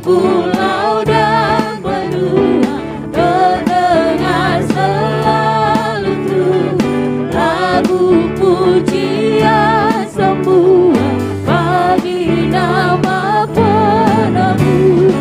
pulau dan benua, terdengar selalu tuh lagu pujian semua bagi nama penebus.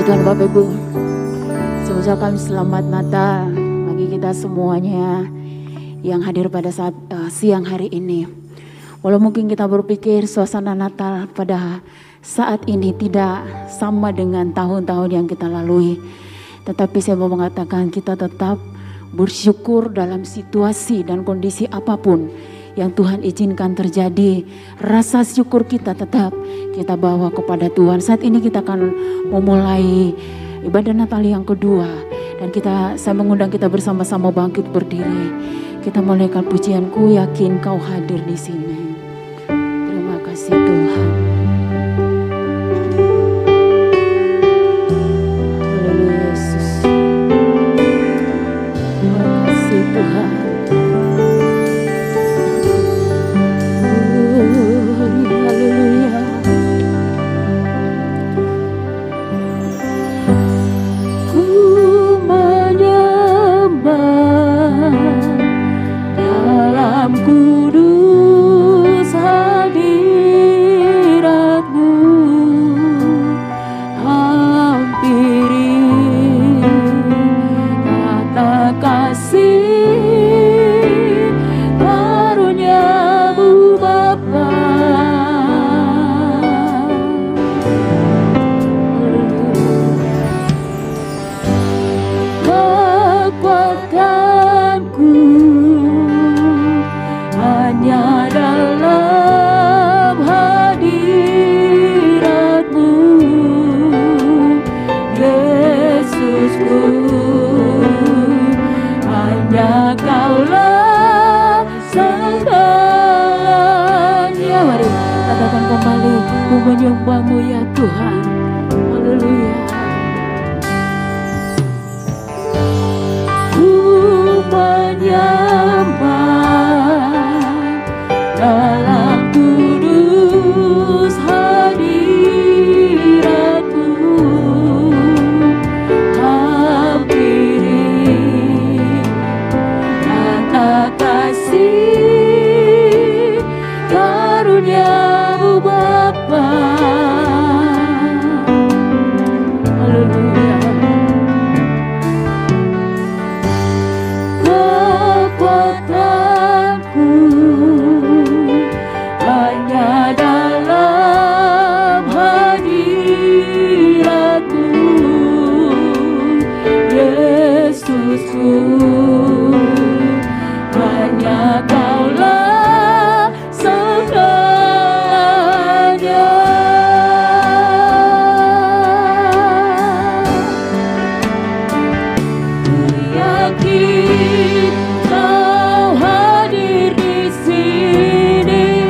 Tuhan Bapak Ibu, saya ucapkan selamat Natal bagi kita semuanya yang hadir pada saat siang hari ini. Walau mungkin kita berpikir suasana Natal pada saat ini tidak sama dengan tahun-tahun yang kita lalui, tetapi saya mau mengatakan kita tetap bersyukur dalam situasi dan kondisi apapun yang Tuhan izinkan terjadi. Rasa syukur kita tetap kita bawa kepada Tuhan. Saat ini kita akan memulai ibadah Natal yang kedua, dan saya mengundang kita bersama-sama bangkit berdiri. Kita mulaikan pujian Ku Yakin Kau Hadir di sini. Terima kasih Tuhan. Haleluya Yesus. Terima kasih Tuhan. Menyembah-Mu ya Tuhan. Haleluya. Ku menyembah dalam kudus hadirat-Mu, hampiri kata kasih karunia-Mu Bapa. Haleluya. Kekuatanku hanya dalam hadirat-Mu, Yesusku. Hanya Kaulah segalanya. Ku yakin Kau hadir di sini.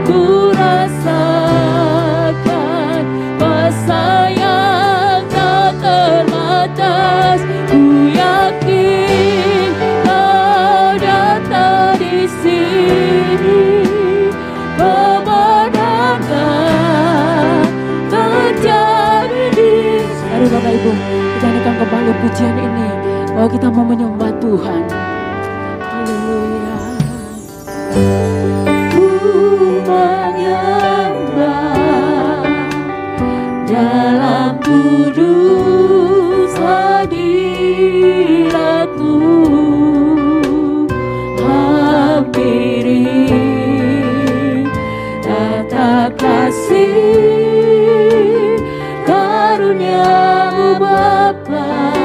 Ku rasakan kuasa yang tak terbatas. Ku yakin Kau datang di sini. Kemenangan terjadi di sini. Mari Bapak Ibu, kita nyanyikan kembali pujian ini bahwa kita mau menyembah Tuhan. Haleluya. Ku menyembah dalam kudus hadirat-Mu, hampiri kata kasih karunia-Mu Bapa.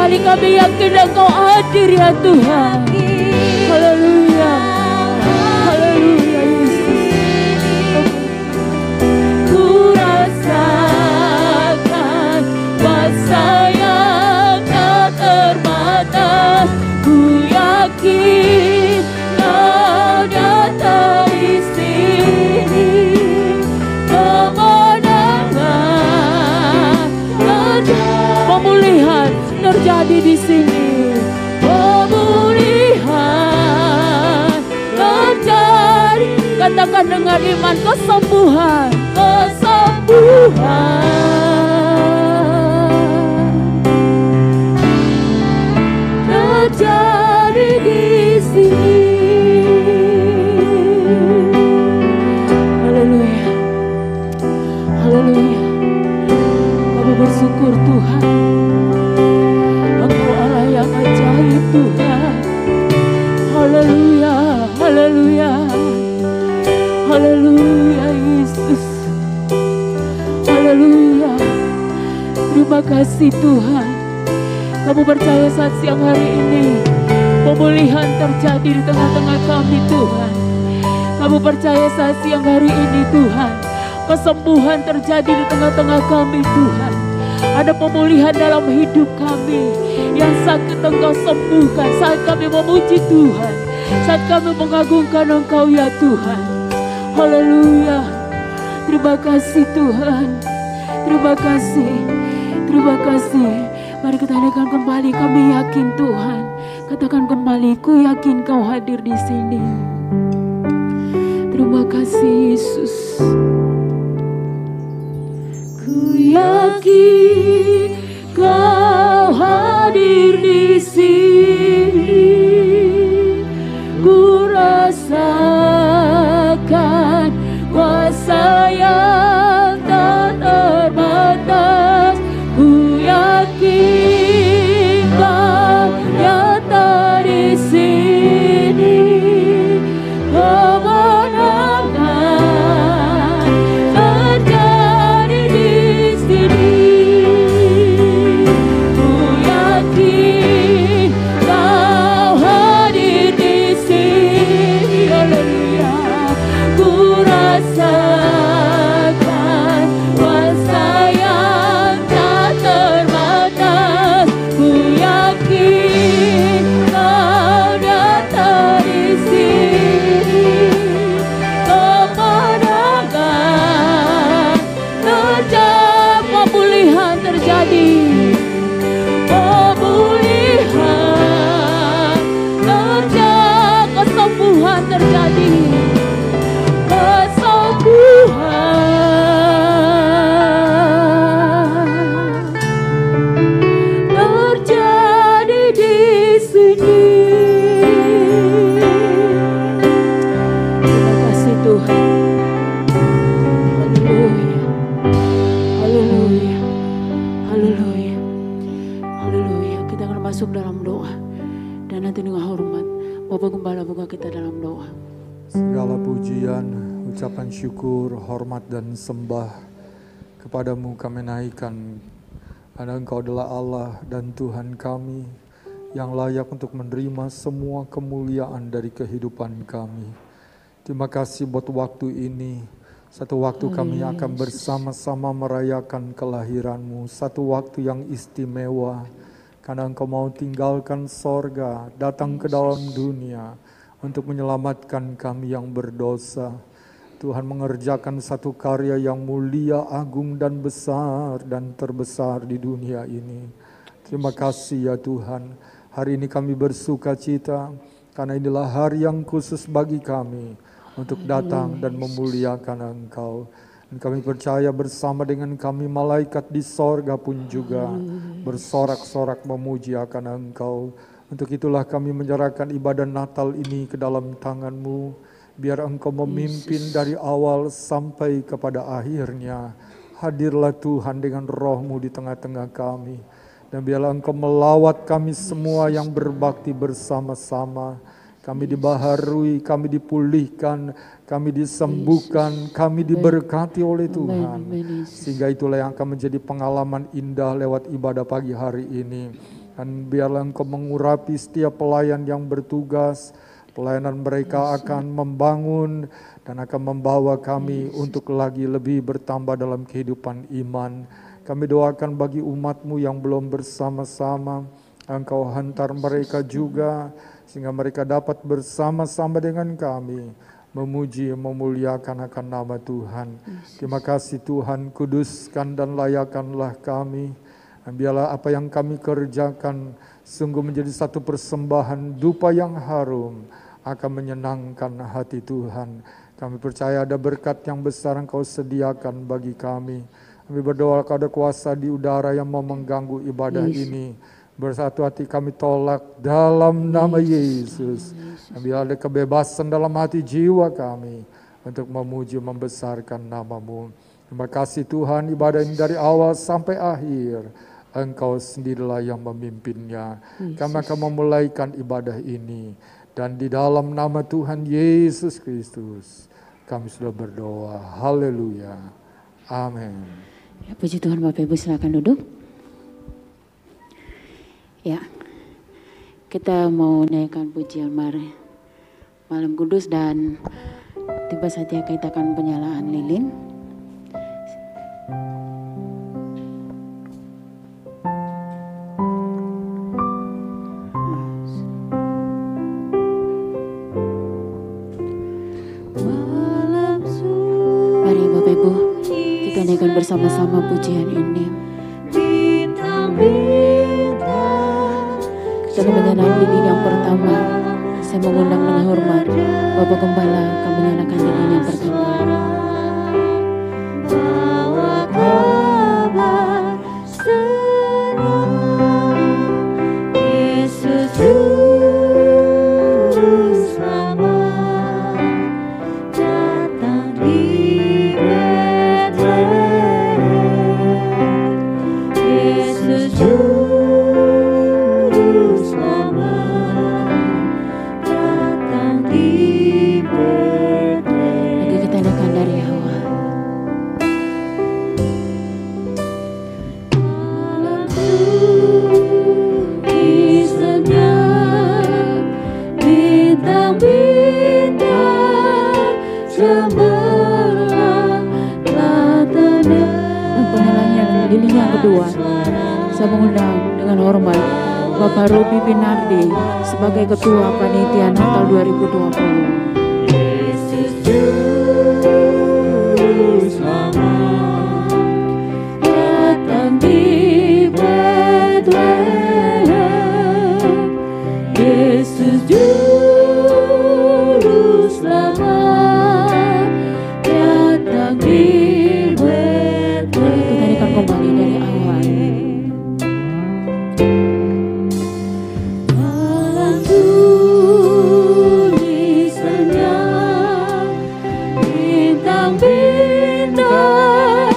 kembali kami yakin Engkau hadir ya Tuhan. Haleluya. Haleluya Yesus. Ku rasakan kuasa yang tak terbatas. Ku yakin Kau datang di sini. Kemenangan pemulihan terjadi di sini. Pemulihan terjadi. Katakan dengan iman, kesembuhan, kesembuhan terjadi di sini. Haleluya. Haleluya. Kami bersyukur Tuhan. Engkau Allah yang ajaib Tuhan. Haleluya. Haleluya. Haleluya Yesus. Haleluya. Terima kasih Tuhan. Kamu percaya saat siang hari ini pemulihan terjadi di tengah-tengah kami Tuhan. Kamu percaya saat siang hari ini Tuhan, kesembuhan terjadi di tengah-tengah kami Tuhan. Ada pemulihan dalam hidup kami. Yang sakit Engkau sembuhkan saat kami memuji Tuhan, saat kami mengagungkan Engkau ya Tuhan. Haleluya. Terima kasih Tuhan. Terima kasih. Terima kasih. Mari kita naikkan kembali, kami yakin Tuhan. Katakan kembali, ku yakin Kau hadir di sini. Terima kasih Yesus. Ku yakin Kau hadir di sini. Ku rasakan kuasa yang tak terbatas. Ku yakin Kau nyata di sini. Kemenangan terjadi di sini. Ku yakin Kau hadir di sini. Haleluya. Ku rasakan kuasa yang tak terbatas. Ku yakin Kau nyata di sini. Kemenangan terjadi, pemulihan terjadi. Pemulihan terjadi, kesembuhan terjadi. Kesembuhan terjadi di sini. Terima kasih Tuhan. Haleluya. Haleluya. Haleluya. Haleluya. Kita akan masuk dalam doa. Dan nanti dengan hormat Bapak Gembala buka kita dalam doa. Segala pujian, ucapan syukur, hormat dan sembah kepadamu kami naikkan. Karena Engkau adalah Allah dan Tuhan kami yang layak untuk menerima semua kemuliaan dari kehidupan kami. Terima kasih buat waktu ini. Satu waktu kami akan bersama-sama merayakan kelahiran-Mu. Satu waktu yang istimewa. Karena Engkau mau tinggalkan sorga, datang ke dalam dunia untuk menyelamatkan kami yang berdosa. Tuhan mengerjakan satu karya yang mulia, agung dan besar dan terbesar di dunia ini. Terima kasih ya Tuhan. Hari ini kami bersuka cita karena inilah hari yang khusus bagi kami untuk datang dan memuliakan Engkau. Dan kami percaya bersama dengan kami malaikat di sorga pun juga bersorak-sorak memuji akan Engkau. Untuk itulah kami menyerahkan ibadah Natal ini ke dalam tangan-Mu. Biar Engkau memimpin dari awal sampai kepada akhirnya. Hadirlah Tuhan dengan roh-Mu di tengah-tengah kami. Dan biarlah Engkau melawat kami semua yang berbakti bersama-sama. Kami dibaharui, kami dipulihkan, kami disembuhkan, kami diberkati oleh Tuhan. Sehingga itulah yang akan menjadi pengalaman indah lewat ibadah pagi hari ini. Dan biarlah Engkau mengurapi setiap pelayan yang bertugas. Pelayanan mereka akan membangun dan akan membawa kami untuk lagi lebih bertambah dalam kehidupan iman. Kami doakan bagi umat-Mu yang belum bersama-sama, Engkau hantar mereka juga, sehingga mereka dapat bersama-sama dengan kami, memuji, memuliakan akan nama Tuhan. Terima kasih Tuhan, kuduskan dan layakanlah kami. Biarlah apa yang kami kerjakan sungguh menjadi satu persembahan dupa yang harum, akan menyenangkan hati Tuhan. Kami percaya ada berkat yang besar Engkau sediakan bagi kami. Kami berdoa kalau ada kuasa di udara yang mau mengganggu ibadah ini, bersatu hati kami tolak dalam nama Yesus. Biar ada kebebasan dalam hati jiwa kami untuk memuji membesarkan nama-Mu. Terima kasih Tuhan, ibadah ini dari awal sampai akhir Engkau sendirilah yang memimpinnya. Kami akan memulaikan ibadah ini. Dan di dalam nama Tuhan Yesus Kristus kami sudah berdoa. Haleluya. Amin. Ya, puji Tuhan. Bapak Ibu silakan duduk. Ya, kita mau naikkan pujian malam kudus dan tiba saatnya kita akan penyalaan lilin. Mari Bapak Ibu, kita naikkan bersama-sama pujian ini. Kita menyalakan lilin yang pertama. Saya mengundang dengan hormat Bapak Gembala akan menyalakan lilin yang pertama. Bawa kabar senang, Yesus Juru Selamat datang di Betlehem. Yesus Juru Selamat datang di Betlehem. Lagi kita naikkan dari awal. Malam tulis senyap, bintang-bintang cemerlang telah tenang. Dan penyalaan lilin yang kedua, saya mengundang dengan hormat Bapak Robi Binardi sebagai Ketua Panitia Natal 2020. Yesus Juru Selamat datang di Betlehem. Yesus Juru Selamat datang di Kita naikkan kembali dari awal. Malam tulis senyap, bintang-bintang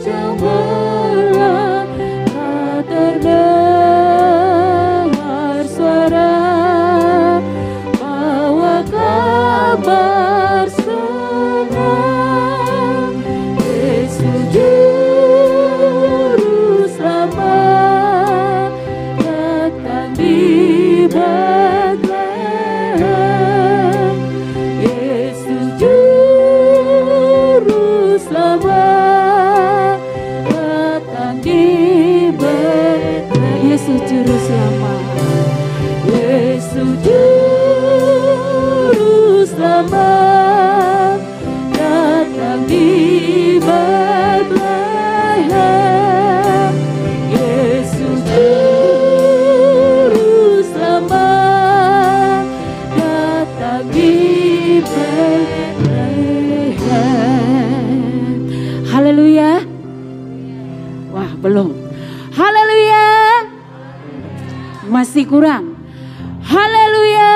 cemerlang, tak terdengar suara bawa kabar senang. Yesus Juru Selamat datang di Betlehem. Yesus Juru Selamat datang di Betlehem. Yesus Juru Selamat. Yesus Juru Selamat datang di Betlehem. Yesus Juru Selamat datang di Betlehem. Haleluya. Wah, belum. Haleluya. Masih kurang. Haleluya.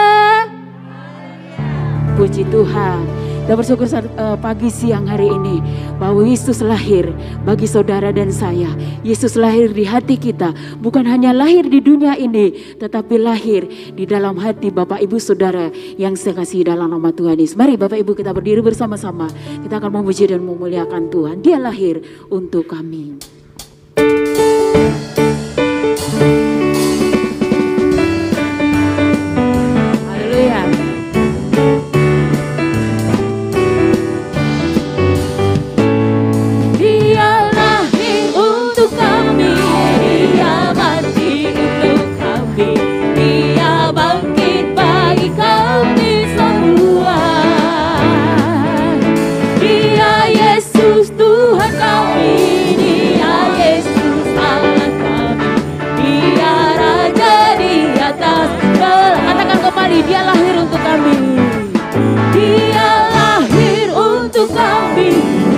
Puji Tuhan. Kita bersyukur pagi siang hari ini bahwa Yesus lahir bagi saudara dan saya. Yesus lahir di hati kita, bukan hanya lahir di dunia ini, tetapi lahir di dalam hati Bapak Ibu Saudara yang saya kasih dalam nama Tuhan Yesus. Mari Bapak Ibu kita berdiri bersama-sama. Kita akan memuji dan memuliakan Tuhan. Dia lahir untuk kami.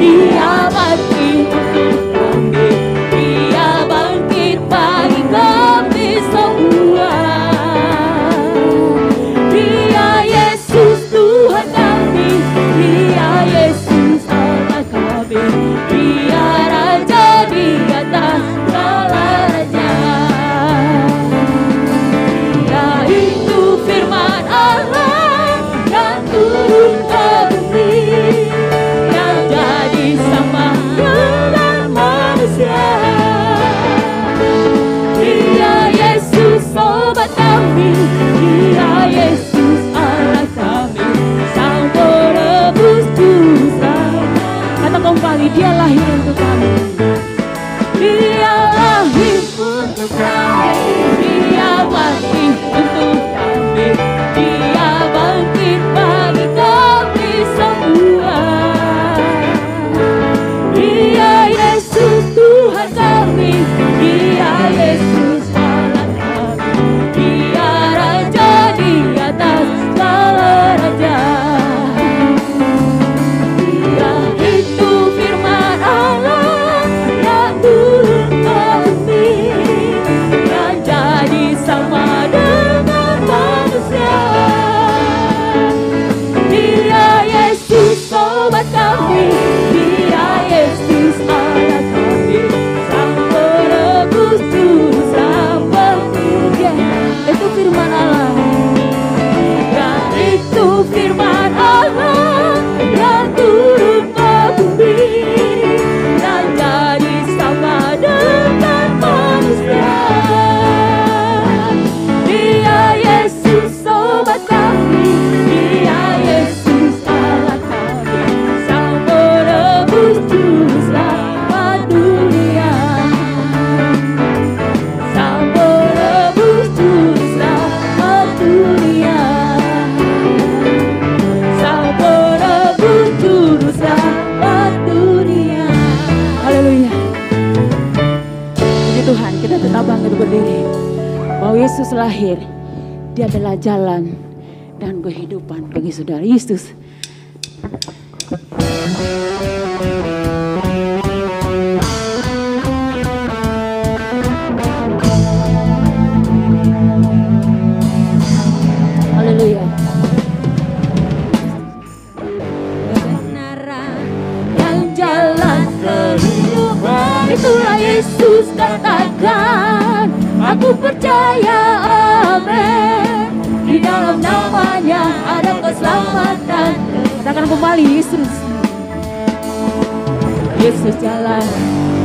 Dia bangkit untuk kami, Dia bangkit bagi kami semua. Dia Yesus Tuhan kami, Dia Yesus Allah kami, Dia Raja di atas segala raja. Dia itu firman Allah yang turun ke bumi, yang jadi sama dengan manusia. Dia Yesus sobat kami, Dia Yesus Allah kami, Sang penebus dosa. Kata kembali, Dia lahir untuk kami, Dia lahir untuk kami, Dia mati untuk kami, Dia bangkit bagi kami semua. Dia Yesus Tuhan kami, Dia Yesus Allah kami, Dia Raja di atas segala raja. Dia itu firman Allah yang turun ke bumi, yang jadi sama dengan manusia. Dia Yesus sobat kami, Dia Yesus Allah kami, Sang penebus dosa dunia. Itu firman Allah. Dan itu firman Allah yang turun ke bumi, dan jadi sama dengan manusia. Dia Yesus sobat kami, Dia Yesus Allah kami, Sang penebus dosa dunia. Sang penebus dosa dunia. Sang penebus dosa dunia. Haleluya. Puji Tuhan, kita tetap bangkit berdiri bahwa Yesus lahir. Dia adalah jalan dan kehidupan bagi saudara. Yesus. Haleluya. Kebenaran yang jalan kehidupan, itulah Yesus katakan. Aku percaya, amin. Di dalam namanya ada keselamatan. Katakan kembali, Yesus. Yesus jalan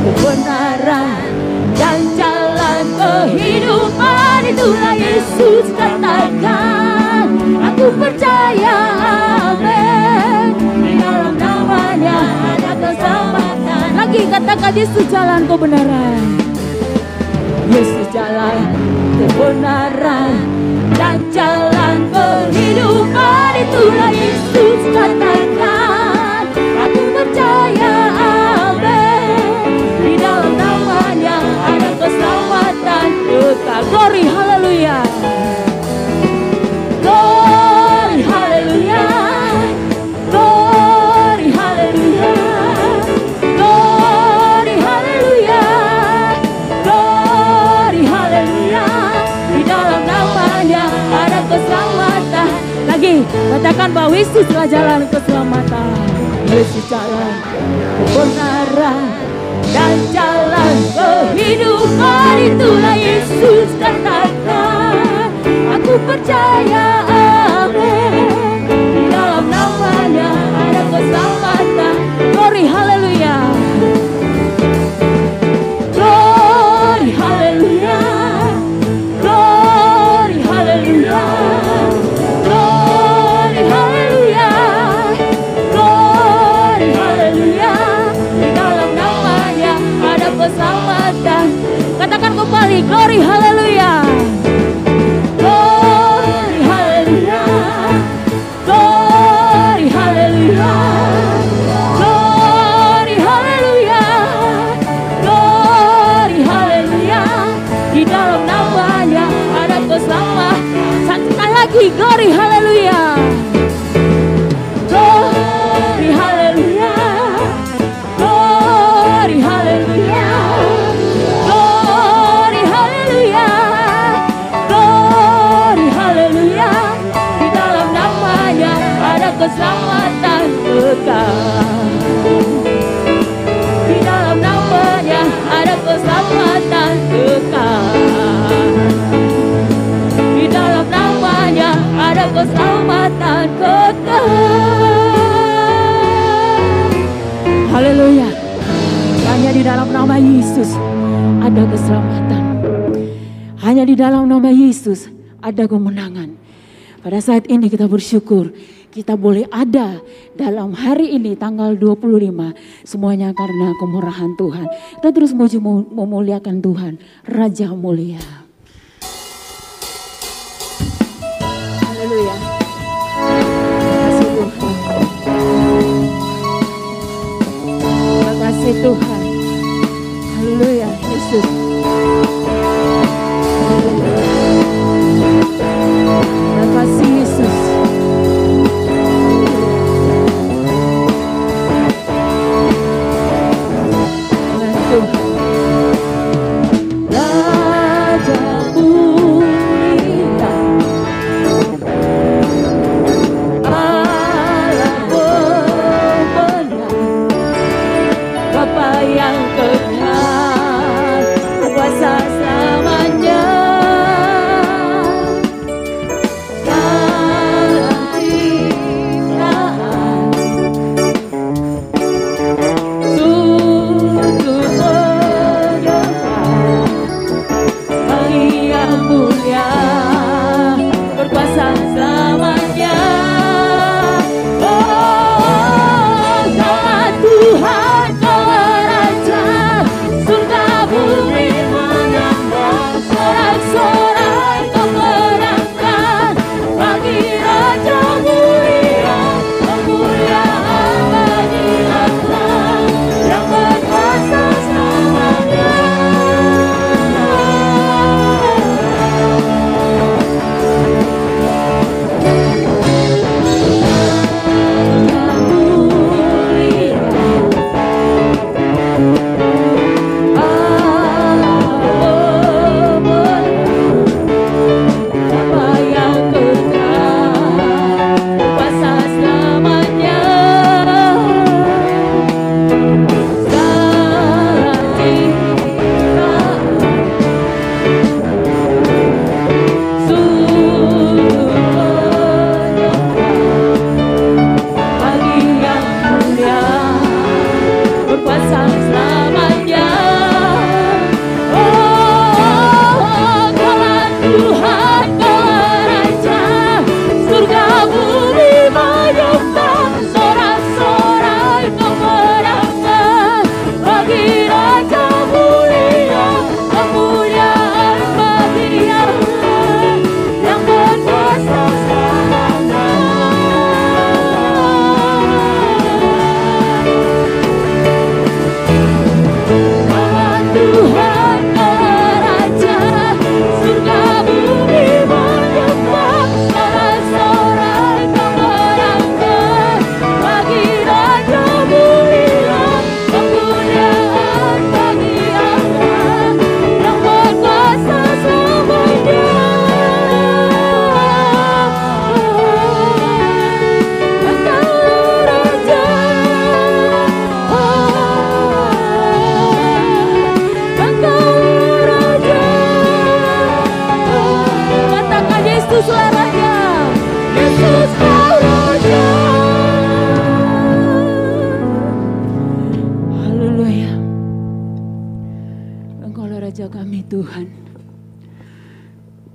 kebenaran dan jalan kehidupan, itulah Yesus katakan. Aku percaya, amin. Di dalam namanya ada keselamatan. Lagi katakan, Yesus jalan kebenaran. Yesus jalan kebenaran dan jalan kehidupan, itulah Yesus katakan. Aku percaya, amin. Di dalam namanya ada keselamatan. Kita glory, haleluya. Glory, haleluya. Glory, haleluya. Glory, haleluya. Glory, haleluya. Di dalam namanya ada keselamatan. Lagi katakan bahwa Yesus telah jalan keselamatan. Yesus jalan kebenaran dan jalan kehidupan, itulah Yesus katakan. Aku percaya, amin. Di dalam namanya ada keselamatan. Glory, haleluya. Glory, haleluya. Glory, haleluya. Glory, haleluya. Glory, haleluya. Di dalam namanya ada keselamatan. Katakan kembali, glory, haleluya. Glory, haleluya. Glory, haleluya. Glory, haleluya. Glory, haleluya. Di dalam namanya ada keselamatan. Sekali lagi, glory, haleluya. Glory, haleluya. di dalam nama Yesus ada keselamatan. Hanya di dalam nama Yesus ada kemenangan. Pada saat ini kita bersyukur kita boleh ada dalam hari ini tanggal 25. Semuanya karena kemurahan Tuhan. Kita terus memuliakan Tuhan, Raja mulia. Haleluya. Terima kasih Tuhan. Haleluya, Yesus. Terima kasih Yesus.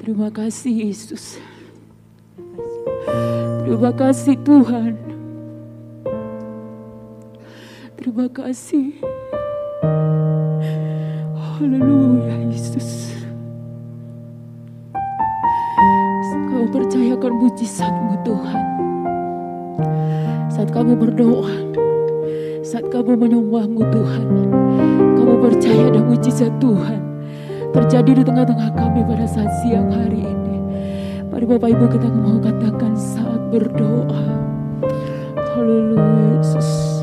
Terima kasih Yesus. Terima kasih Tuhan. Terima kasih. Haleluya Yesus. Kau percayakan mujizat-Mu Tuhan. Saat kami berdoa, saat kami menyembah-Mu Tuhan, kami percaya ada mujizat Tuhan terjadi di tengah-tengah kami pada saat siang hari ini. Mari Bapak Ibu kita mau katakan saat berdoa. Haleluya Yesus.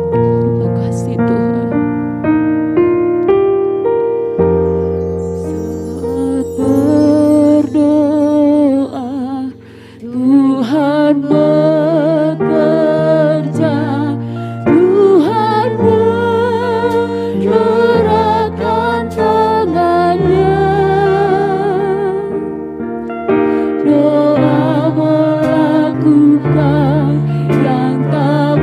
Terima kasih Tuhan. Saat berdoa Tuhan bekerja, Tuhan menyerahkan tangannya. Doa melakukan yang tak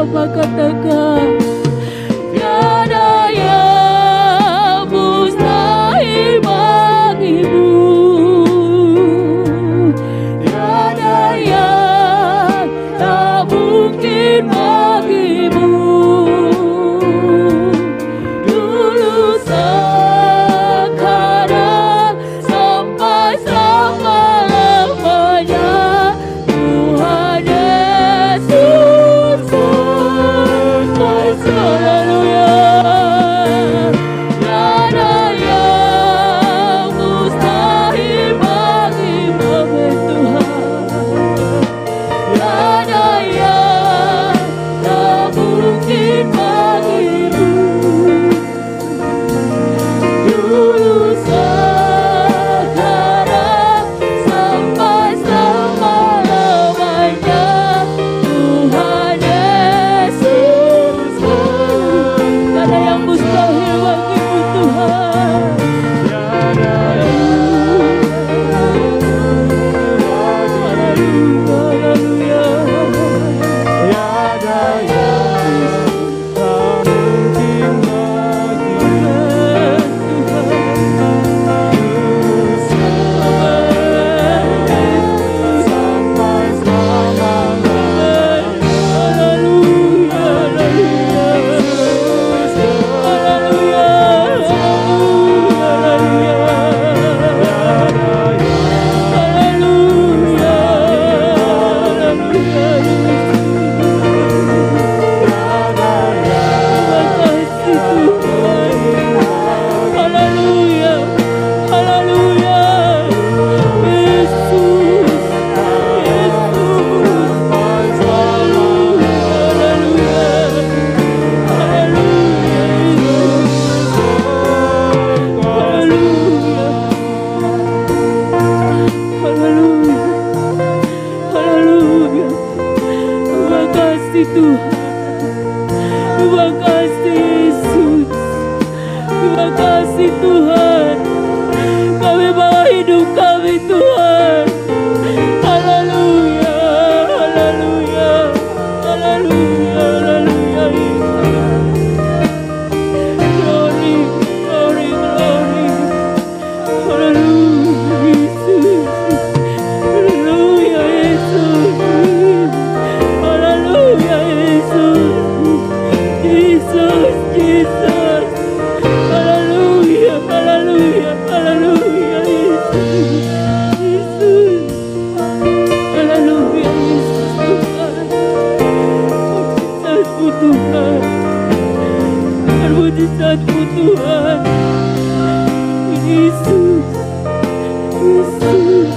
bersama-sama katakan, tiada yang mustahil bagimu, tiada yang tak mungkin bagimu. Dulu sekarang sampai selama-lamanya, Tuhan Yesus sampai haleluya. Tiada yang mustahil bagimu, Tuhan. Tiada yang tak mungkin bagimu. Dulu sekarang sampai selama-lamanya, Tuhan Yesus. Tiada yang mustahil bagimu, Tuhan. Terima kasih Yesus, terima kasih Tuhan. Kami bawa hidup kami Tuhan. Haleluya, haleluya, haleluya, haleluya. Glory, glory, glory. Haleluya Yesus, haleluya Yesus, haleluya Yesus. Jesus, Jesus, haleluya, haleluya, haleluya, Yesus, Yesus, haleluya, Yesus Tuhan, mujizatmu Tuhan, mujizatmu Tuhan, Yesus, Yesus,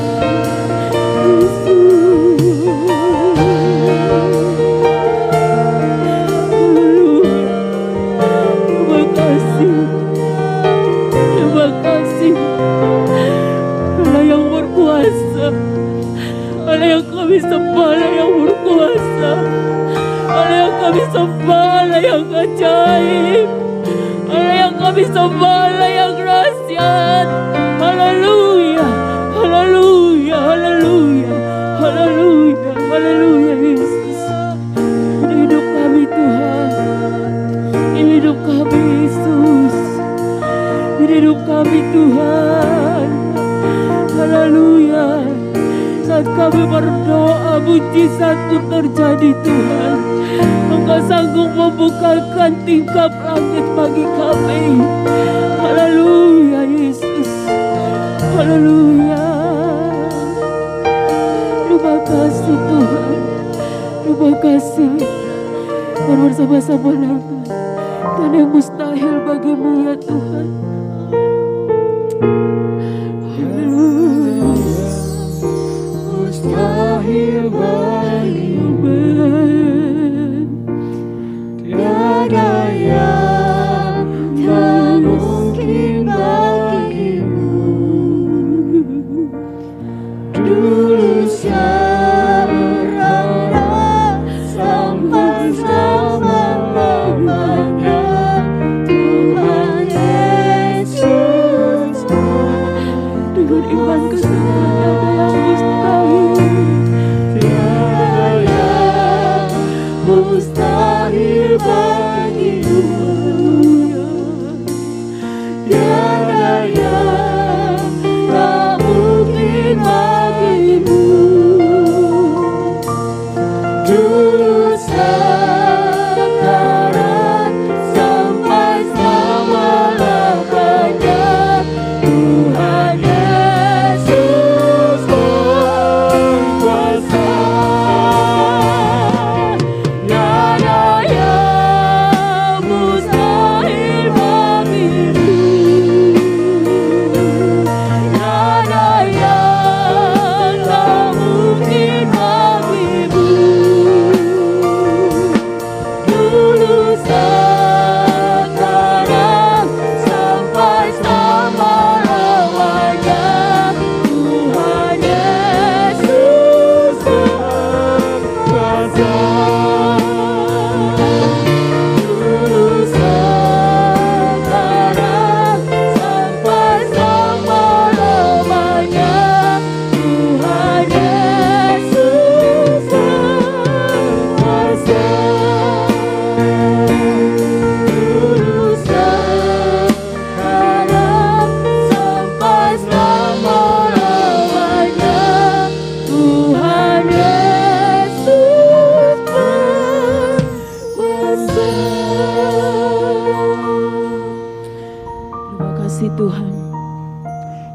Terima kasih Allah yang berkuasa, Allah yang kami sembah, Allah yang berkuasa, Allah yang kami sembah, Allah yang ajaib, Allah yang kami sembah, Allah yang dahsyat. Haleluya, haleluya, haleluya, haleluya, haleluya Yesus. Hidup kami Tuhan, hidup kami Yesus, hidup kami Tuhan. Haleluya. Saat kami berdoa, mujizat-Mu terjadi Tuhan. Engkau sanggup membukakan tingkap langit bagi kami. Haleluya Yesus, haleluya. Terima kasih Tuhan, terima kasih. Mari bersama-sama naikkan. Tak ada yang mustahil bagimu ya Tuhan. Mustahil bagimu, tiada yang tak mungkin bagimu. Dulu sekarang sampai selama-lamanya, Tuhan Yesus. Dengan iman kesabaran ada yang mustahil. dulu sekarang sampai selama-lamanya. Tuhan Yesus berkuasa. Tiada yang mustahil bagimu, tiada yang tak mungkin bagimu. Dulu sekarang sampai selama-lamanya. Tuhan Yesus berkuasa. Dulu sekarang sampai selama-lamanya. Tuhan Yesus berkuasa. Dulu sekarang sampai selama-lamanya. Tuhan Yesus berkuasa. Terima kasih Tuhan.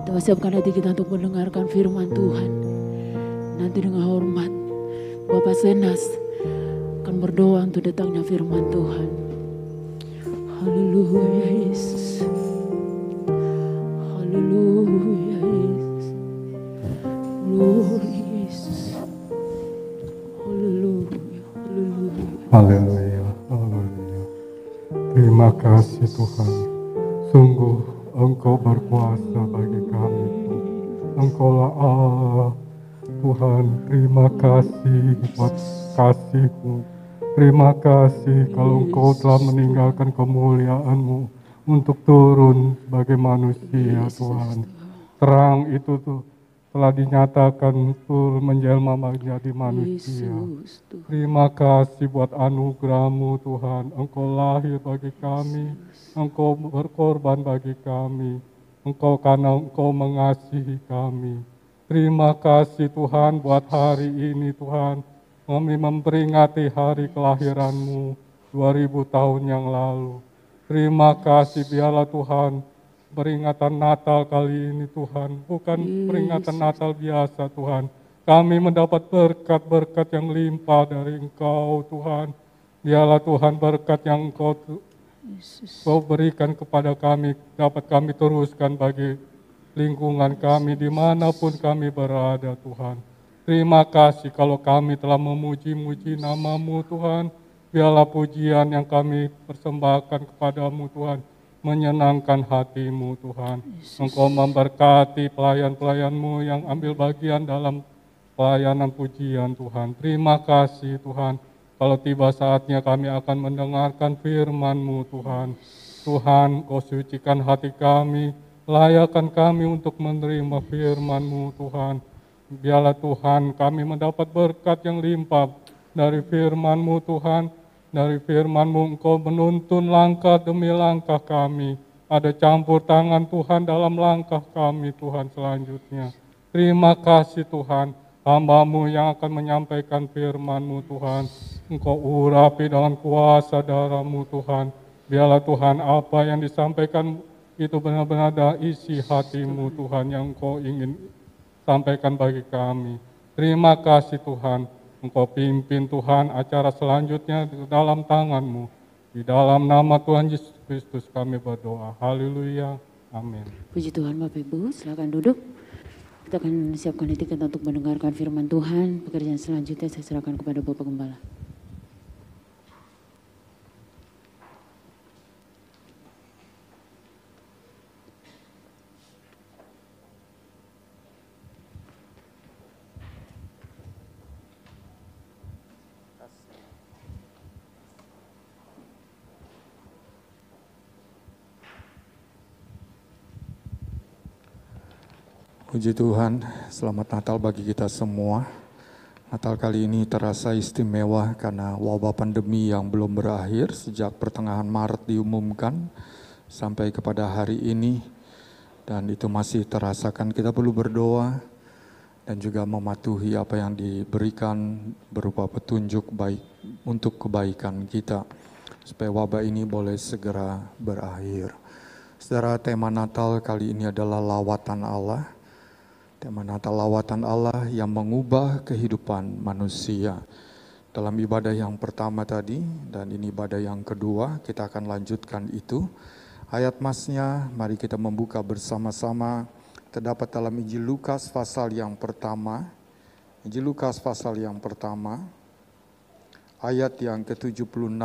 Kita siapkan hati kita untuk mendengarkan firman Tuhan. Nanti dengan hormat Bapak Senas akan berdoa untuk datangnya firman Tuhan. Haleluya Yesus. Haleluya Yesus. Glory Yesus. Haleluya. Haleluya. Haleluya, haleluya. Terima kasih Tuhan. Sungguh Engkau berkuasa bagi kami. Engkaulah Allah. Tuhan, terima kasih buat kasih-Mu. Terima kasih kalau Engkau telah meninggalkan kemuliaan-Mu untuk turun sebagai manusia, Tuhan. Terang itu tuh telah dinyatakan turun menjelma menjadi manusia. Terima kasih buat anugerah-Mu Tuhan. Engkau lahir bagi kami, Engkau berkorban bagi kami, karena Engkau mengasihi kami. Terima kasih Tuhan buat hari ini Tuhan. Kami memperingati hari kelahiran-Mu 2000 tahun yang lalu. Terima kasih biarlah Tuhan peringatan Natal kali ini Tuhan. Bukan peringatan Natal biasa Tuhan. Kami mendapat berkat-berkat yang limpah dari Engkau Tuhan. Biarlah Tuhan berkat yang Engkau berikan kepada kami, dapat kami teruskan bagi lingkungan kami dimanapun kami berada Tuhan. Terima kasih kalau kami telah memuji-muji nama-Mu Tuhan. Biarlah pujian yang kami persembahkan kepadamu Tuhan menyenangkan hati-Mu Tuhan. Engkau memberkati pelayan-pelayan-Mu yang ambil bagian dalam pelayanan pujian Tuhan. Terima kasih Tuhan. Kalau tiba saatnya kami akan mendengarkan firman-Mu Tuhan. Tuhan, Kau sucikan hati kami, layakkan kami untuk menerima firman-Mu Tuhan. Biarlah Tuhan kami mendapat berkat yang limpah dari firman-Mu Tuhan. Dari firman-Mu Engkau menuntun langkah demi langkah kami. Ada campur tangan Tuhan dalam langkah kami Tuhan selanjutnya. Terima kasih Tuhan. Hamba-Mu yang akan menyampaikan firman-Mu Tuhan. Engkau urapi dengan kuasa darah-Mu Tuhan. Biarlah Tuhan apa yang disampaikan itu benar-benar ada isi hati-Mu Tuhan yang Engkau ingin sampaikan bagi kami. Terima kasih Tuhan. Engkau pimpin Tuhan acara selanjutnya di dalam tangan-Mu. Di dalam nama Tuhan Yesus Kristus kami berdoa. Haleluya. Amin. Puji Tuhan Bapak Ibu, silakan duduk. Kita akan siapkan hati kita untuk mendengarkan firman Tuhan. Pekerjaan selanjutnya saya serahkan kepada Bapak Gembala. Puji Tuhan, selamat Natal bagi kita semua. Natal kali ini terasa istimewa karena wabah pandemi yang belum berakhir sejak pertengahan Maret diumumkan sampai kepada hari ini. Dan itu masih terasakan, kita perlu berdoa dan juga mematuhi apa yang diberikan berupa petunjuk baik untuk kebaikan kita, supaya wabah ini boleh segera berakhir. Saudara, tema Natal kali ini adalah lawatan Allah. Tema Natal lawatan Allah yang mengubah kehidupan manusia. Dalam ibadah yang pertama tadi, dan ini ibadah yang kedua, kita akan lanjutkan itu. Ayat masnya, mari kita membuka bersama-sama. Terdapat dalam Injil Lukas pasal yang pertama. Injil Lukas pasal yang pertama, ayat yang ke-76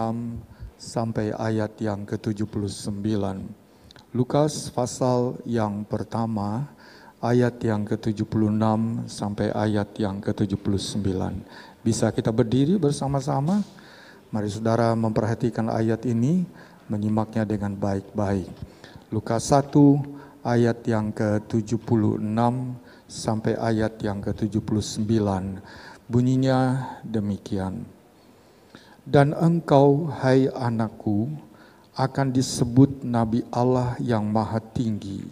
sampai ayat yang ke-79. Lukas pasal yang pertama, ayat yang ke-76 sampai ayat yang ke-79. Bisa kita berdiri bersama-sama? Mari saudara memperhatikan ayat ini, menyimaknya dengan baik-baik. Lukas 1 ayat yang ke-76 sampai ayat yang ke-79. Bunyinya demikian. Dan engkau, hai anakku, akan disebut Nabi Allah yang Maha Tinggi,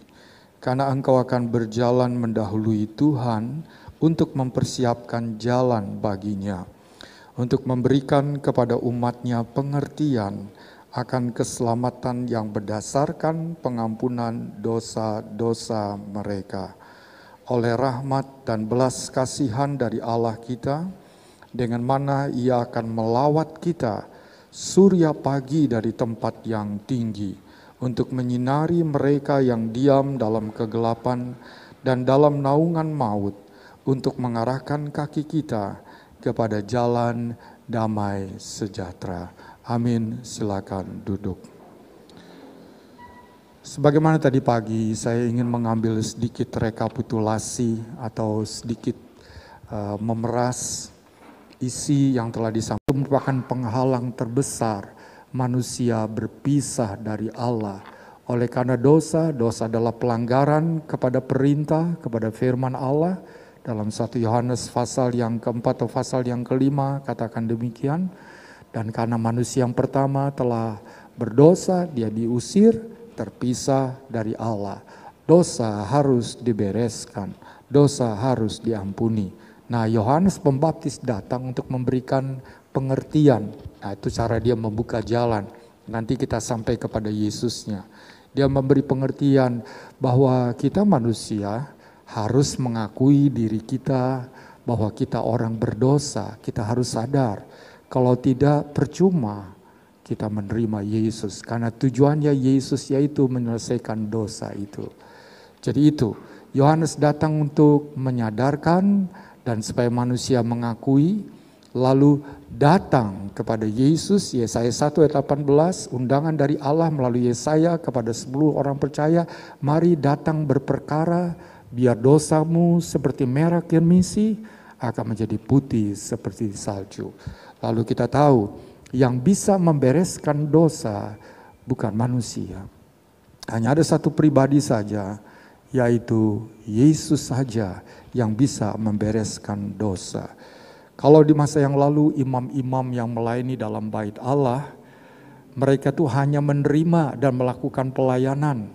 karena engkau akan berjalan mendahului Tuhan untuk mempersiapkan jalan baginya, untuk memberikan kepada umatnya pengertian akan keselamatan yang berdasarkan pengampunan dosa-dosa mereka. Oleh rahmat dan belas kasihan dari Allah kita, dengan mana Ia akan melawat kita surya pagi dari tempat yang tinggi, untuk menyinari mereka yang diam dalam kegelapan dan dalam naungan maut, untuk mengarahkan kaki kita kepada jalan damai sejahtera. Amin. Silakan duduk. Sebagaimana tadi pagi, saya ingin mengambil sedikit rekapitulasi atau sedikit memeras isi yang telah disampaikan. Merupakan penghalang terbesar manusia berpisah dari Allah. Oleh karena dosa adalah pelanggaran kepada perintah, kepada firman Allah. Dalam 1 Yohanes pasal yang keempat atau pasal yang kelima katakan demikian. Dan karena manusia yang pertama telah berdosa, dia diusir, terpisah dari Allah. Dosa harus dibereskan, dosa harus diampuni. Nah, Yohanes Pembaptis datang untuk memberikan pengertian. Nah, itu cara dia membuka jalan. Nanti kita sampai kepada Yesusnya. Dia memberi pengertian bahwa kita manusia harus mengakui diri kita bahwa kita orang berdosa. Kita harus sadar. Kalau tidak, percuma kita menerima Yesus. Karena tujuannya Yesus yaitu menyelesaikan dosa itu. Jadi itu, Yohanes datang untuk menyadarkan dan supaya manusia mengakui. Lalu datang kepada Yesus, Yesaya 1 ayat 18, undangan dari Allah melalui Yesaya kepada 10 orang percaya. Mari datang berperkara, biar dosamu seperti merah kirmisi akan menjadi putih seperti salju. Lalu kita tahu yang bisa membereskan dosa bukan manusia. Hanya ada satu pribadi saja, yaitu Yesus saja yang bisa membereskan dosa. Kalau di masa yang lalu imam-imam yang melayani dalam bait Allah, mereka tuh hanya menerima dan melakukan pelayanan.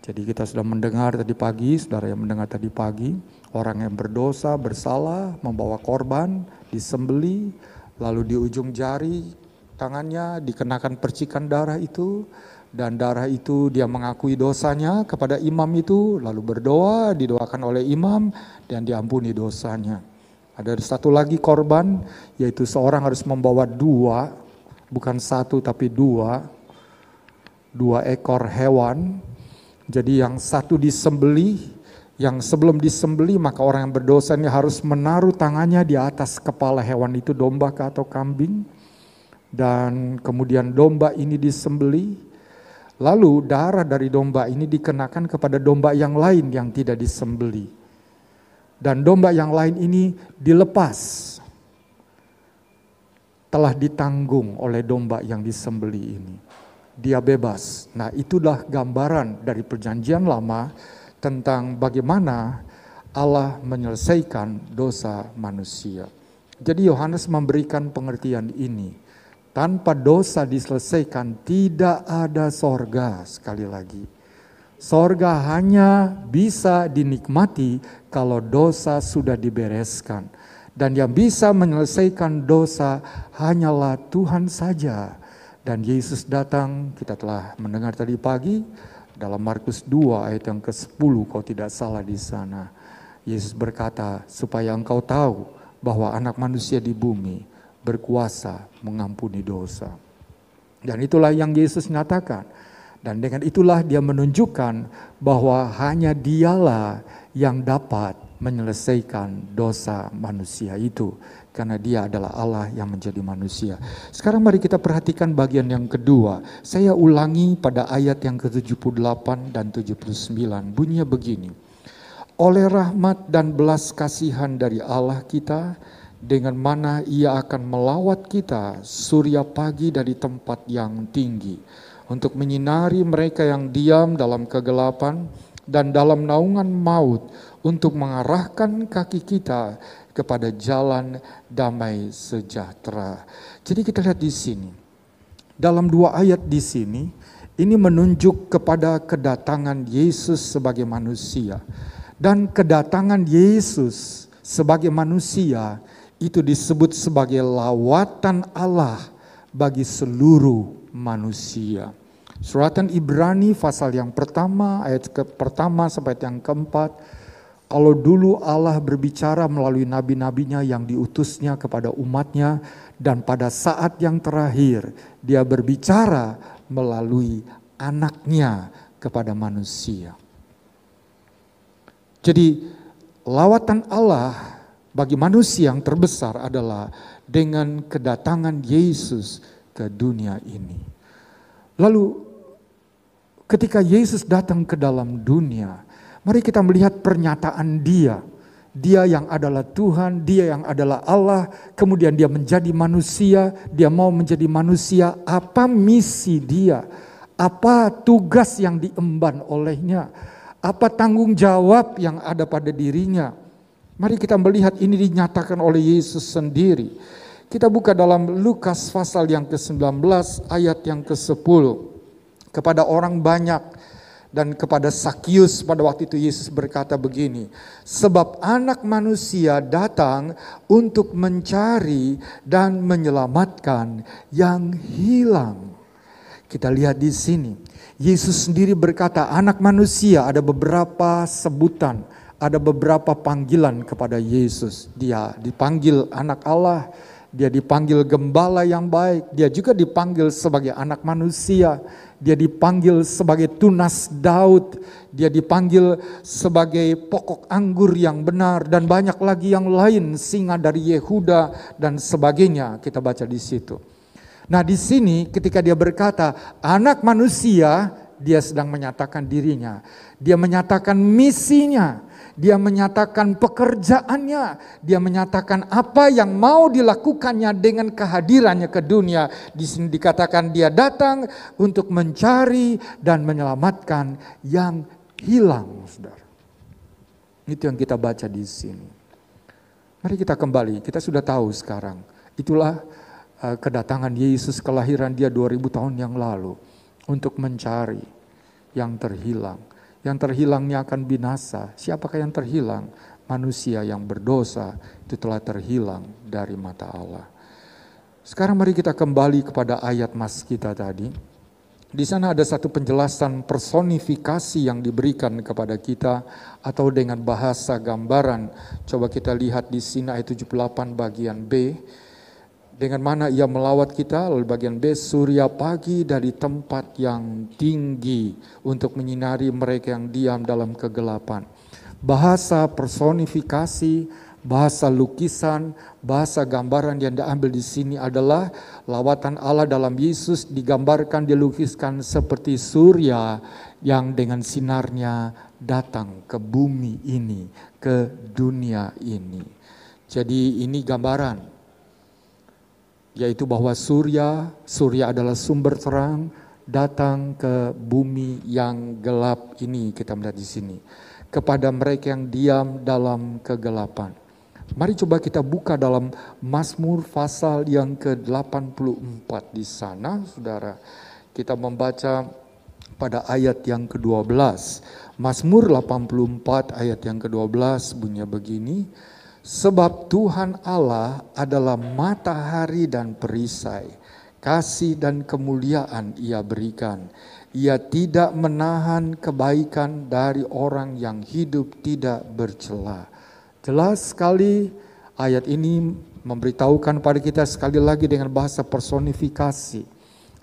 Jadi kita sudah mendengar tadi pagi, saudara yang mendengar tadi pagi, orang yang berdosa, bersalah, membawa korban, disembeli, lalu di ujung jari tangannya dikenakan percikan darah itu, dan darah itu dia mengakui dosanya kepada imam itu, lalu berdoa, didoakan oleh imam, dan diampuni dosanya. Ada satu lagi korban, yaitu seorang harus membawa dua, bukan satu tapi dua ekor hewan. Jadi yang satu disembelih, yang sebelum disembelih maka orang yang berdosa ini harus menaruh tangannya di atas kepala hewan itu, domba atau kambing. Dan kemudian domba ini disembelih. Lalu darah dari domba ini dikenakan kepada domba yang lain yang tidak disembelih. Dan domba yang lain ini dilepas. Telah ditanggung oleh domba yang disembelih ini. Dia bebas. Nah, itulah gambaran dari perjanjian lama tentang bagaimana Allah menyelesaikan dosa manusia. Jadi Yohanes memberikan pengertian ini. Tanpa dosa diselesaikan tidak ada sorga, sekali lagi. Sorga hanya bisa dinikmati kalau dosa sudah dibereskan. Dan yang bisa menyelesaikan dosa hanyalah Tuhan saja. Dan Yesus datang, kita telah mendengar tadi pagi, dalam Markus 2 ayat yang ke-10 kalau tidak salah di sana. Yesus berkata, supaya engkau tahu bahwa anak manusia di bumi berkuasa mengampuni dosa. Dan itulah yang Yesus nyatakan. Dan dengan itulah dia menunjukkan bahwa hanya dialah yang dapat menyelesaikan dosa manusia itu. Karena dia adalah Allah yang menjadi manusia. Sekarang mari kita perhatikan bagian yang kedua. Saya ulangi pada ayat yang ke-78 dan 79. Bunyinya begini. Oleh rahmat dan belas kasihan dari Allah kita, dengan mana ia akan melawat kita surya pagi dari tempat yang tinggi, untuk menyinari mereka yang diam dalam kegelapan dan dalam naungan maut, untuk mengarahkan kaki kita kepada jalan damai sejahtera. Jadi kita lihat di sini, dalam 2 ayat di sini, ini menunjuk kepada kedatangan Yesus sebagai manusia. Dan kedatangan Yesus sebagai manusia itu disebut sebagai lawatan Allah bagi seluruh manusia. Suratan Ibrani pasal yang pertama, ayat pertama sampai yang keempat. Kalau dulu Allah berbicara melalui nabi-nabinya yang diutusnya kepada umatnya, dan pada saat yang terakhir dia berbicara melalui anaknya kepada manusia. Jadi lawatan Allah bagi manusia yang terbesar adalah dengan kedatangan Yesus ke dunia ini. Lalu ketika Yesus datang ke dalam dunia, mari kita melihat pernyataan dia. Dia yang adalah Tuhan, dia yang adalah Allah, kemudian dia menjadi manusia, dia mau menjadi manusia. Apa misi dia? Apa tugas yang diemban olehnya? Apa tanggung jawab yang ada pada dirinya? Mari kita melihat ini dinyatakan oleh Yesus sendiri. Kita buka dalam Lukas pasal yang ke-19 ayat yang ke-10. Kepada orang banyak dan kepada Sakius pada waktu itu Yesus berkata begini, sebab anak manusia datang untuk mencari dan menyelamatkan yang hilang. Kita lihat di sini, Yesus sendiri berkata anak manusia, ada beberapa sebutan, ada beberapa panggilan kepada Yesus. Dia dipanggil anak Allah, dia dipanggil gembala yang baik, dia juga dipanggil sebagai anak manusia, dia dipanggil sebagai tunas Daud, dia dipanggil sebagai pokok anggur yang benar, dan banyak lagi yang lain, singa dari Yehuda dan sebagainya, kita baca di situ. Nah di sini ketika dia berkata anak manusia, dia sedang menyatakan dirinya, dia menyatakan misinya, dia menyatakan pekerjaannya, dia menyatakan apa yang mau dilakukannya dengan kehadirannya ke dunia. Di sini dikatakan dia datang untuk mencari dan menyelamatkan yang hilang, saudara. Itu yang kita baca di sini. Mari kita kembali, kita sudah tahu sekarang. Itulah kedatangan Yesus, kelahiran dia 2000 tahun yang lalu untuk mencari yang terhilang. Yang terhilangnya akan binasa. Siapakah yang terhilang? Manusia yang berdosa itu telah terhilang dari mata Allah. Sekarang mari kita kembali kepada ayat mas kita tadi. Di sana ada satu penjelasan personifikasi yang diberikan kepada kita atau dengan bahasa gambaran. Coba kita lihat di sini ayat 78 bagian B. Dengan mana ia melawat kita, lalu bagian B, surya pagi dari tempat yang tinggi untuk menyinari mereka yang diam dalam kegelapan. Bahasa personifikasi, bahasa lukisan, bahasa gambaran yang diambil di sini adalah lawatan Allah dalam Yesus digambarkan, dilukiskan seperti surya yang dengan sinarnya datang ke bumi ini, ke dunia ini. Jadi ini gambaran. Yaitu bahwa surya adalah sumber terang datang ke bumi yang gelap ini, kita melihat di sini. Kepada mereka yang diam dalam kegelapan. Mari coba kita buka dalam Mazmur pasal yang ke-84 di sana, saudara. Kita membaca pada ayat yang ke-12. Mazmur 84 ayat yang ke-12 bunyinya begini. Sebab Tuhan Allah adalah matahari dan perisai, kasih dan kemuliaan Ia berikan. Ia tidak menahan kebaikan dari orang yang hidup tidak bercela. Jelas sekali ayat ini memberitahukan pada kita sekali lagi dengan bahasa personifikasi.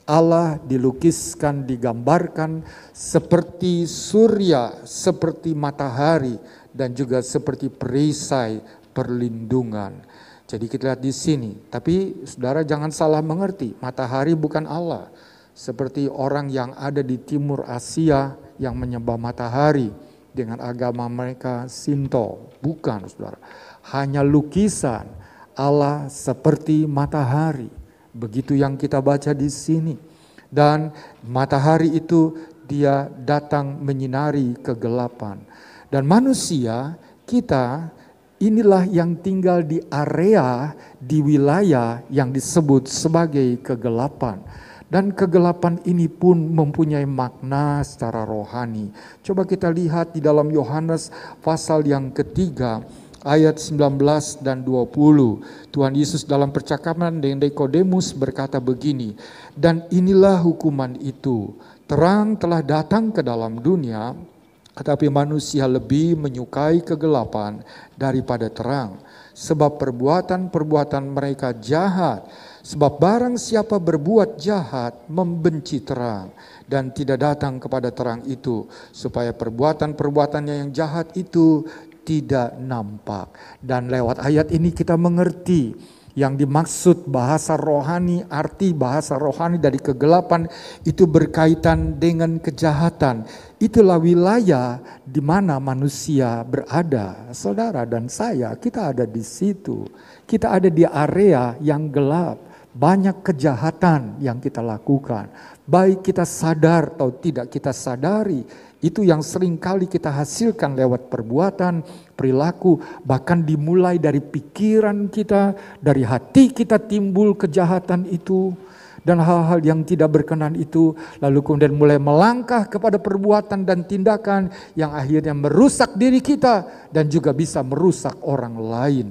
Allah dilukiskan, digambarkan seperti surya, seperti matahari, dan juga seperti perisai perlindungan. Jadi kita lihat di sini, tapi saudara jangan salah mengerti, matahari bukan Allah. Seperti orang yang ada di timur Asia yang menyembah matahari dengan agama mereka Shinto. Bukan saudara, hanya lukisan Allah seperti matahari. Begitu yang kita baca di sini. Dan matahari itu dia datang menyinari kegelapan. Dan manusia, kita inilah yang tinggal di area, di wilayah yang disebut sebagai kegelapan. Dan kegelapan ini pun mempunyai makna secara rohani. Coba kita lihat di dalam Yohanes pasal yang ketiga. Ayat 19 dan 20, Tuhan Yesus dalam percakapan dengan Nikodemus berkata begini, dan inilah hukuman itu, terang telah datang ke dalam dunia, tetapi manusia lebih menyukai kegelapan daripada terang, sebab perbuatan-perbuatan mereka jahat, sebab barang siapa berbuat jahat membenci terang, dan tidak datang kepada terang itu, supaya perbuatan-perbuatannya yang jahat itu tidak nampak. Dan lewat ayat ini kita mengerti yang dimaksud bahasa rohani, arti bahasa rohani dari kegelapan itu berkaitan dengan kejahatan. Itulah wilayah di mana manusia berada. Saudara dan saya, kita ada di situ. Kita ada di area yang gelap. Banyak kejahatan yang kita lakukan. Baik kita sadar atau tidak kita sadari. Itu yang sering kali kita hasilkan lewat perbuatan, perilaku, bahkan dimulai dari pikiran kita, dari hati kita timbul kejahatan itu, dan hal-hal yang tidak berkenan itu, lalu kemudian mulai melangkah kepada perbuatan dan tindakan yang akhirnya merusak diri kita dan juga bisa merusak orang lain.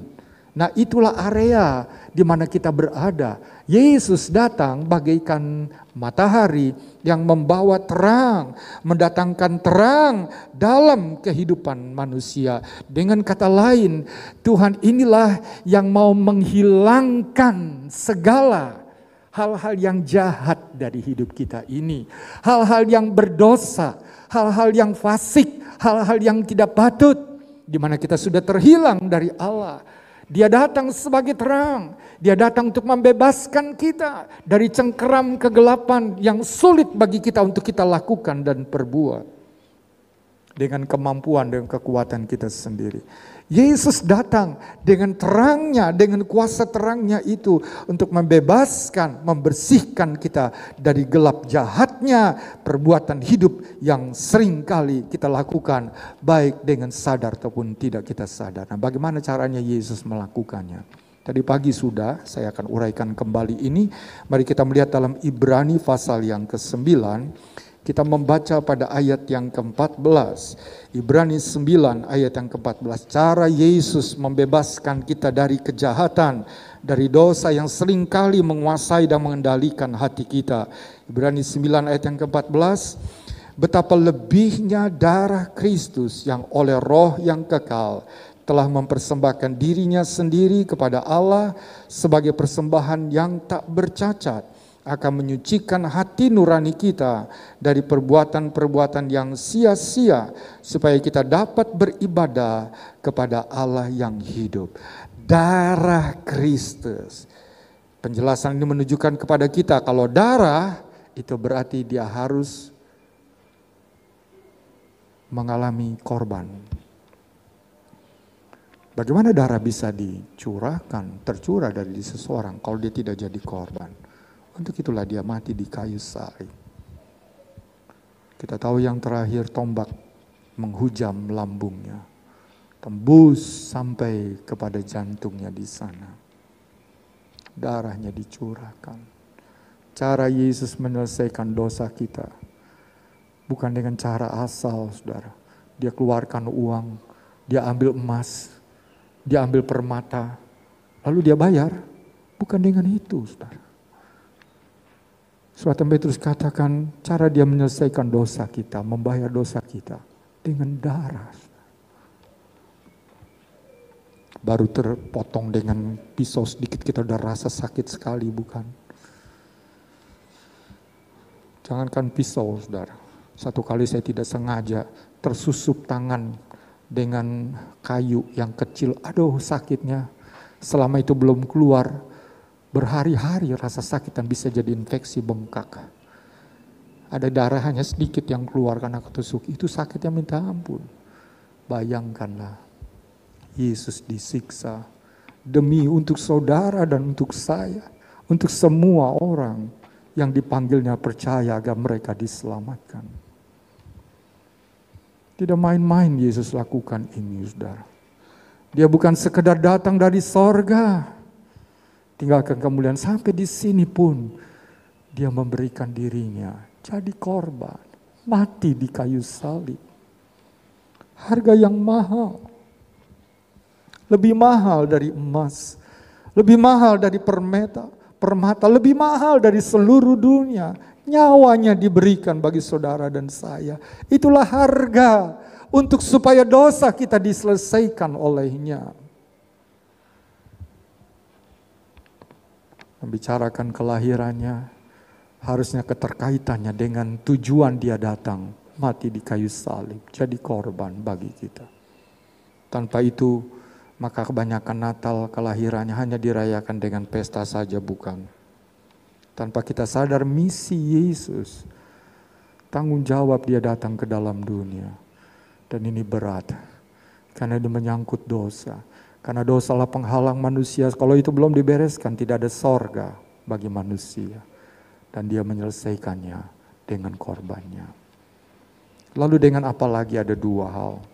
Nah, itulah area di mana kita berada. Yesus datang bagaikan matahari yang membawa terang, mendatangkan terang dalam kehidupan manusia. Dengan kata lain, Tuhan inilah yang mau menghilangkan segala hal-hal yang jahat dari hidup kita ini. Hal-hal yang berdosa, hal-hal yang fasik, hal-hal yang tidak patut, di mana kita sudah terhilang dari Allah. Dia datang sebagai terang. Dia datang untuk membebaskan kita dari cengkeram kegelapan yang sulit bagi kita untuk kita lakukan dan perbuat. Dengan kemampuan dan kekuatan kita sendiri. Yesus datang dengan terangnya, dengan kuasa terangnya itu untuk membebaskan, membersihkan kita dari gelap jahatnya perbuatan hidup yang sering kali kita lakukan baik dengan sadar ataupun tidak kita sadar. Nah, bagaimana caranya Yesus melakukannya? Tadi pagi sudah saya akan uraikan kembali ini. Mari kita melihat dalam Ibrani pasal yang ke-9. Kita membaca pada ayat yang ke-14. Ibrani 9 ayat yang ke-14. Cara Yesus membebaskan kita dari kejahatan, dari dosa yang seringkali menguasai dan mengendalikan hati kita. Ibrani 9 ayat yang ke-14. Betapa lebihnya darah Kristus yang oleh roh yang kekal telah mempersembahkan dirinya sendiri kepada Allah sebagai persembahan yang tak bercacat, akan menyucikan hati nurani kita dari perbuatan-perbuatan yang sia-sia, supaya kita dapat beribadah kepada Allah yang hidup. Darah Kristus. Penjelasan ini menunjukkan kepada kita kalau darah itu berarti dia harus mengalami korban. Bagaimana darah bisa dicurahkan, tercurah dari seseorang kalau dia tidak jadi korban? Untuk itulah dia mati di kayu salib. Kita tahu yang terakhir tombak menghujam lambungnya. Tembus sampai kepada jantungnya di sana. Darahnya dicurahkan. Cara Yesus menyelesaikan dosa kita Bukan dengan cara asal, saudara. Dia keluarkan uang, dia ambil emas, dia ambil permata, lalu dia bayar. Bukan dengan itu, saudara. Surat Petrus katakan cara dia menyelesaikan dosa kita, membayar dosa kita dengan darah. Baru terpotong dengan pisau sedikit kita udah rasa sakit sekali, bukan? Jangankan pisau, saudara. Satu kali saya tidak sengaja tersusup tangan dengan kayu yang kecil. Aduh, sakitnya. Selama itu belum keluar, berhari-hari rasa sakit dan bisa jadi infeksi bengkak. Ada darah hanya sedikit yang keluar karena ketusuk. Itu sakitnya minta ampun. Bayangkanlah, Yesus disiksa demi untuk saudara dan untuk saya, untuk semua orang yang dipanggilnya percaya agar mereka diselamatkan. Tidak main-main Yesus lakukan ini, saudara. Dia bukan sekedar datang dari sorga, tinggalkan kemuliaan, sampai di sini pun dia memberikan dirinya jadi korban, mati di kayu salib. Harga yang mahal, lebih mahal dari emas, lebih mahal dari permata, lebih mahal dari seluruh dunia. Nyawanya diberikan bagi saudara dan saya. Itulah harga untuk supaya dosa kita diselesaikan olehnya. Membicarakan kelahirannya, harusnya keterkaitannya dengan tujuan dia datang, mati di kayu salib, jadi korban bagi kita. Tanpa itu, maka kebanyakan Natal kelahirannya hanya dirayakan dengan pesta saja, bukan. Tanpa kita sadar misi Yesus, tanggung jawab dia datang ke dalam dunia. Dan ini berat, karena ini menyangkut dosa. Karena dosalah penghalang manusia, kalau itu belum dibereskan tidak ada sorga bagi manusia. Dan dia menyelesaikannya dengan korbannya. Lalu dengan apa lagi? Ada dua hal.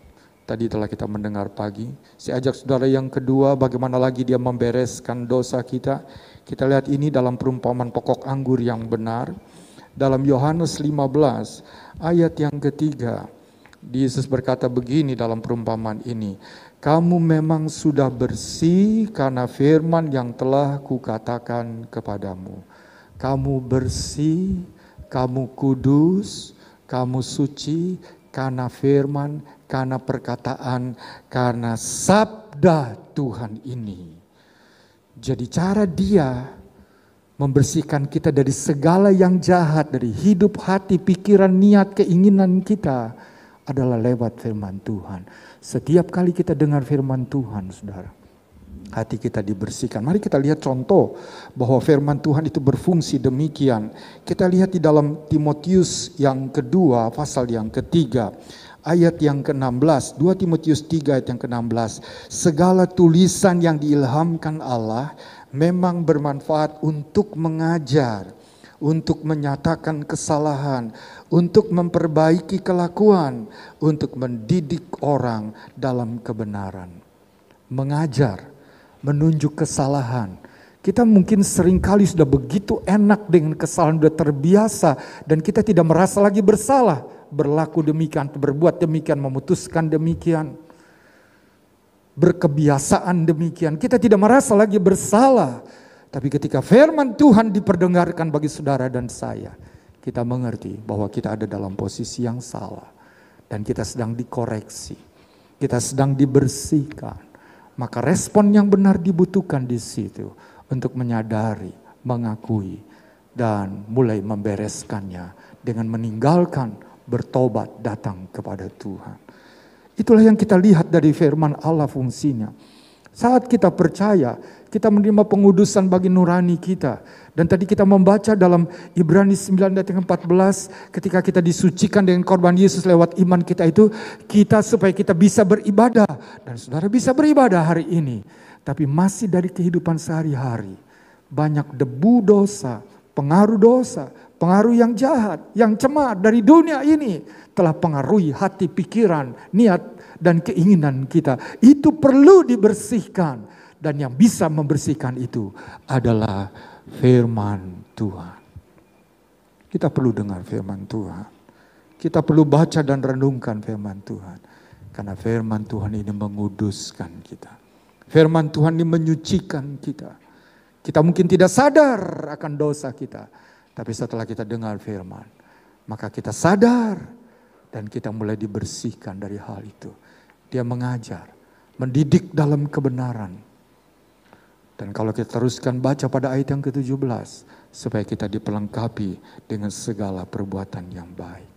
Tadi telah kita mendengar pagi. Saya ajak saudara yang kedua, bagaimana lagi dia membereskan dosa kita. Kita lihat ini dalam perumpamaan pokok anggur yang benar. Dalam Yohanes 15 ayat yang ketiga. Yesus berkata begini dalam perumpamaan ini. Kamu memang sudah bersih karena firman yang telah kukatakan kepadamu. Kamu bersih, kamu kudus, kamu suci karena firman, karena perkataan, karena sabda Tuhan ini. Jadi cara dia membersihkan kita dari segala yang jahat, dari hidup, hati, pikiran, niat, keinginan kita adalah lewat firman Tuhan. Setiap kali kita dengar firman Tuhan, saudara, hati kita dibersihkan. Mari kita lihat contoh bahwa firman Tuhan itu berfungsi demikian. Kita lihat di dalam Timotius yang kedua, pasal yang ketiga, ayat yang ke-16, 2 Timotius 3 ayat yang ke-16. Segala tulisan yang diilhamkan Allah memang bermanfaat untuk mengajar, untuk menyatakan kesalahan, untuk memperbaiki kelakuan, untuk mendidik orang dalam kebenaran. Mengajar, menunjuk kesalahan. Kita mungkin seringkali sudah begitu enak dengan kesalahan, sudah terbiasa dan kita tidak merasa lagi bersalah. Berlaku demikian, berbuat demikian, memutuskan demikian, berkebiasaan demikian. Kita tidak merasa lagi bersalah. Tapi ketika firman Tuhan diperdengarkan bagi saudara dan saya, kita mengerti bahwa kita ada dalam posisi yang salah. Dan kita sedang dikoreksi, kita sedang dibersihkan. Maka respon yang benar dibutuhkan di situ untuk menyadari, mengakui, dan mulai membereskannya dengan meninggalkan, bertobat, datang kepada Tuhan. Itulah yang kita lihat dari firman Allah fungsinya. Saat kita percaya, kita menerima pengudusan bagi nurani kita. Dan tadi kita membaca dalam Ibrani 9 ayat 14, ketika kita disucikan dengan korban Yesus lewat iman kita itu, kita supaya kita bisa beribadah. Dan saudara bisa beribadah hari ini. Tapi masih dari kehidupan sehari-hari, banyak debu dosa, pengaruh yang jahat, yang cemar dari dunia ini telah pengaruhi hati, pikiran, niat, dan keinginan kita. Itu perlu dibersihkan. Dan yang bisa membersihkan itu adalah firman Tuhan. Kita perlu dengar firman Tuhan. Kita perlu baca dan renungkan firman Tuhan. Karena firman Tuhan ini menguduskan kita. Firman Tuhan ini menyucikan kita. Kita mungkin tidak sadar akan dosa kita. Tapi setelah kita dengar firman, maka kita sadar dan kita mulai dibersihkan dari hal itu. Dia mengajar, mendidik dalam kebenaran. Dan kalau kita teruskan baca pada ayat yang ke-17, supaya kita diperlengkapi dengan segala perbuatan yang baik.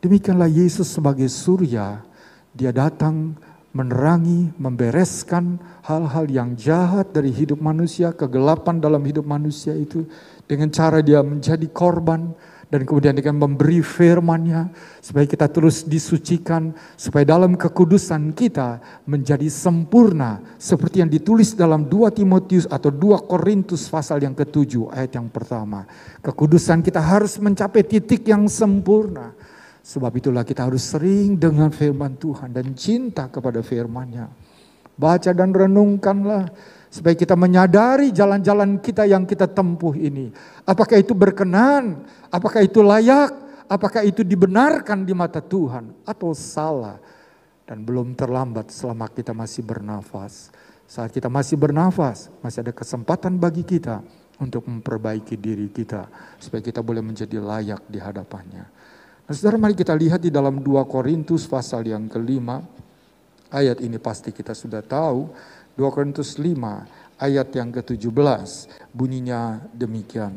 Demikianlah Yesus sebagai surya, dia datang menerangi, membereskan hal-hal yang jahat dari hidup manusia, kegelapan dalam hidup manusia itu, dengan cara dia menjadi korban, dan kemudian dengan memberi firman-Nya, supaya kita terus disucikan, supaya dalam kekudusan kita menjadi sempurna, seperti yang ditulis dalam 2 Timotius atau 2 Korintus pasal yang ke-7 ayat yang pertama. Kekudusan kita harus mencapai titik yang sempurna. Sebab itulah kita harus sering dengar firman Tuhan dan cinta kepada firman-Nya. Baca dan renungkanlah supaya kita menyadari jalan-jalan kita yang kita tempuh ini. Apakah itu berkenan? Apakah itu layak? Apakah itu dibenarkan di mata Tuhan? Atau salah? Dan belum terlambat selama kita masih bernafas. Saat kita masih bernafas, masih ada kesempatan bagi kita untuk memperbaiki diri kita. Supaya kita boleh menjadi layak di hadapannya. Nah, saudara, mari kita lihat di dalam 2 Korintus pasal yang ke-5. Ayat ini pasti kita sudah tahu. 2 Korintus 5 ayat yang ke-17 bunyinya demikian.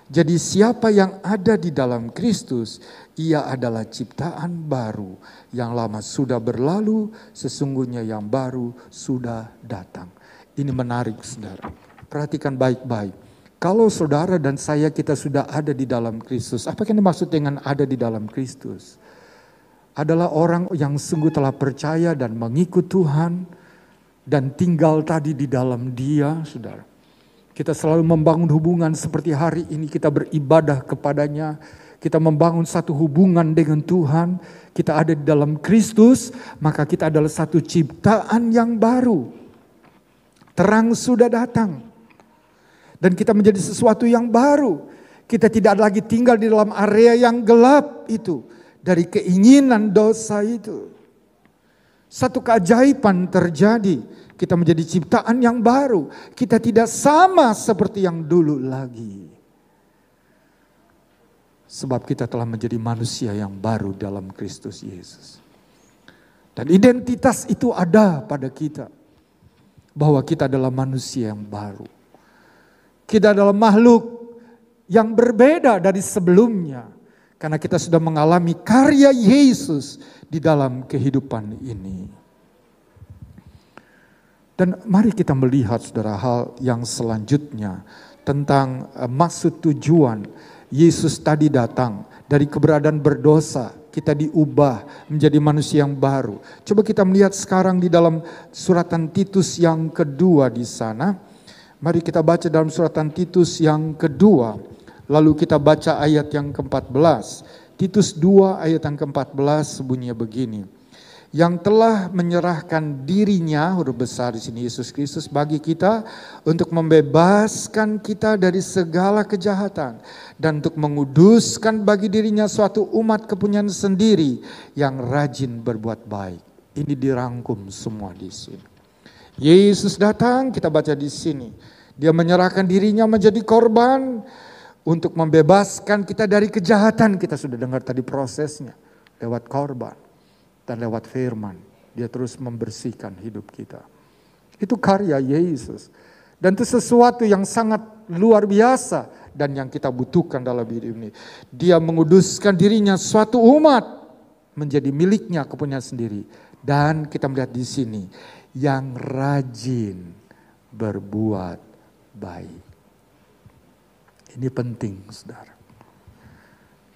Jadi siapa yang ada di dalam Kristus, ia adalah ciptaan baru. Yang lama sudah berlalu, sesungguhnya yang baru sudah datang. Ini menarik, saudara. Perhatikan baik-baik. Kalau saudara dan saya kita sudah ada di dalam Kristus, apa yang dimaksud dengan ada di dalam Kristus? Adalah orang yang sungguh telah percaya dan mengikut Tuhan dan tinggal tadi di dalam Dia, saudara. Kita selalu membangun hubungan seperti hari ini kita beribadah kepadanya. Kita membangun satu hubungan dengan Tuhan. Kita ada di dalam Kristus, maka kita adalah satu ciptaan yang baru. Terang sudah datang. Dan kita menjadi sesuatu yang baru. Kita tidak lagi tinggal di dalam area yang gelap itu. Dari keinginan dosa itu. Satu keajaiban terjadi. Kita menjadi ciptaan yang baru. Kita tidak sama seperti yang dulu lagi. Sebab kita telah menjadi manusia yang baru dalam Kristus Yesus. Dan identitas itu ada pada kita. Bahwa kita adalah manusia yang baru. Kita adalah makhluk yang berbeda dari sebelumnya. Karena kita sudah mengalami karya Yesus di dalam kehidupan ini. Dan mari kita melihat, saudara, hal yang selanjutnya. Tentang maksud tujuan Yesus tadi datang. Dari keberadaan berdosa, kita diubah menjadi manusia yang baru. Coba kita melihat sekarang di dalam suratan Titus yang kedua di sana. Mari kita baca dalam suratan Titus yang kedua. Lalu kita baca ayat yang ke-14. Titus 2 ayat yang ke-14 bunyinya begini. Yang telah menyerahkan dirinya, huruf besar di sini Yesus Kristus, bagi kita untuk membebaskan kita dari segala kejahatan. Dan untuk menguduskan bagi dirinya suatu umat kepunyaan sendiri yang rajin berbuat baik. Ini dirangkum semua di sini. Yesus datang, kita baca di sini. Dia menyerahkan dirinya menjadi korban untuk membebaskan kita dari kejahatan. Kita sudah dengar tadi prosesnya lewat korban dan lewat firman. Dia terus membersihkan hidup kita. Itu karya Yesus. Dan itu sesuatu yang sangat luar biasa dan yang kita butuhkan dalam hidup ini. Dia menguduskan dirinya suatu umat menjadi miliknya, kepunyaan sendiri. Dan kita melihat di sini yang rajin berbuat baik. Ini penting, saudara.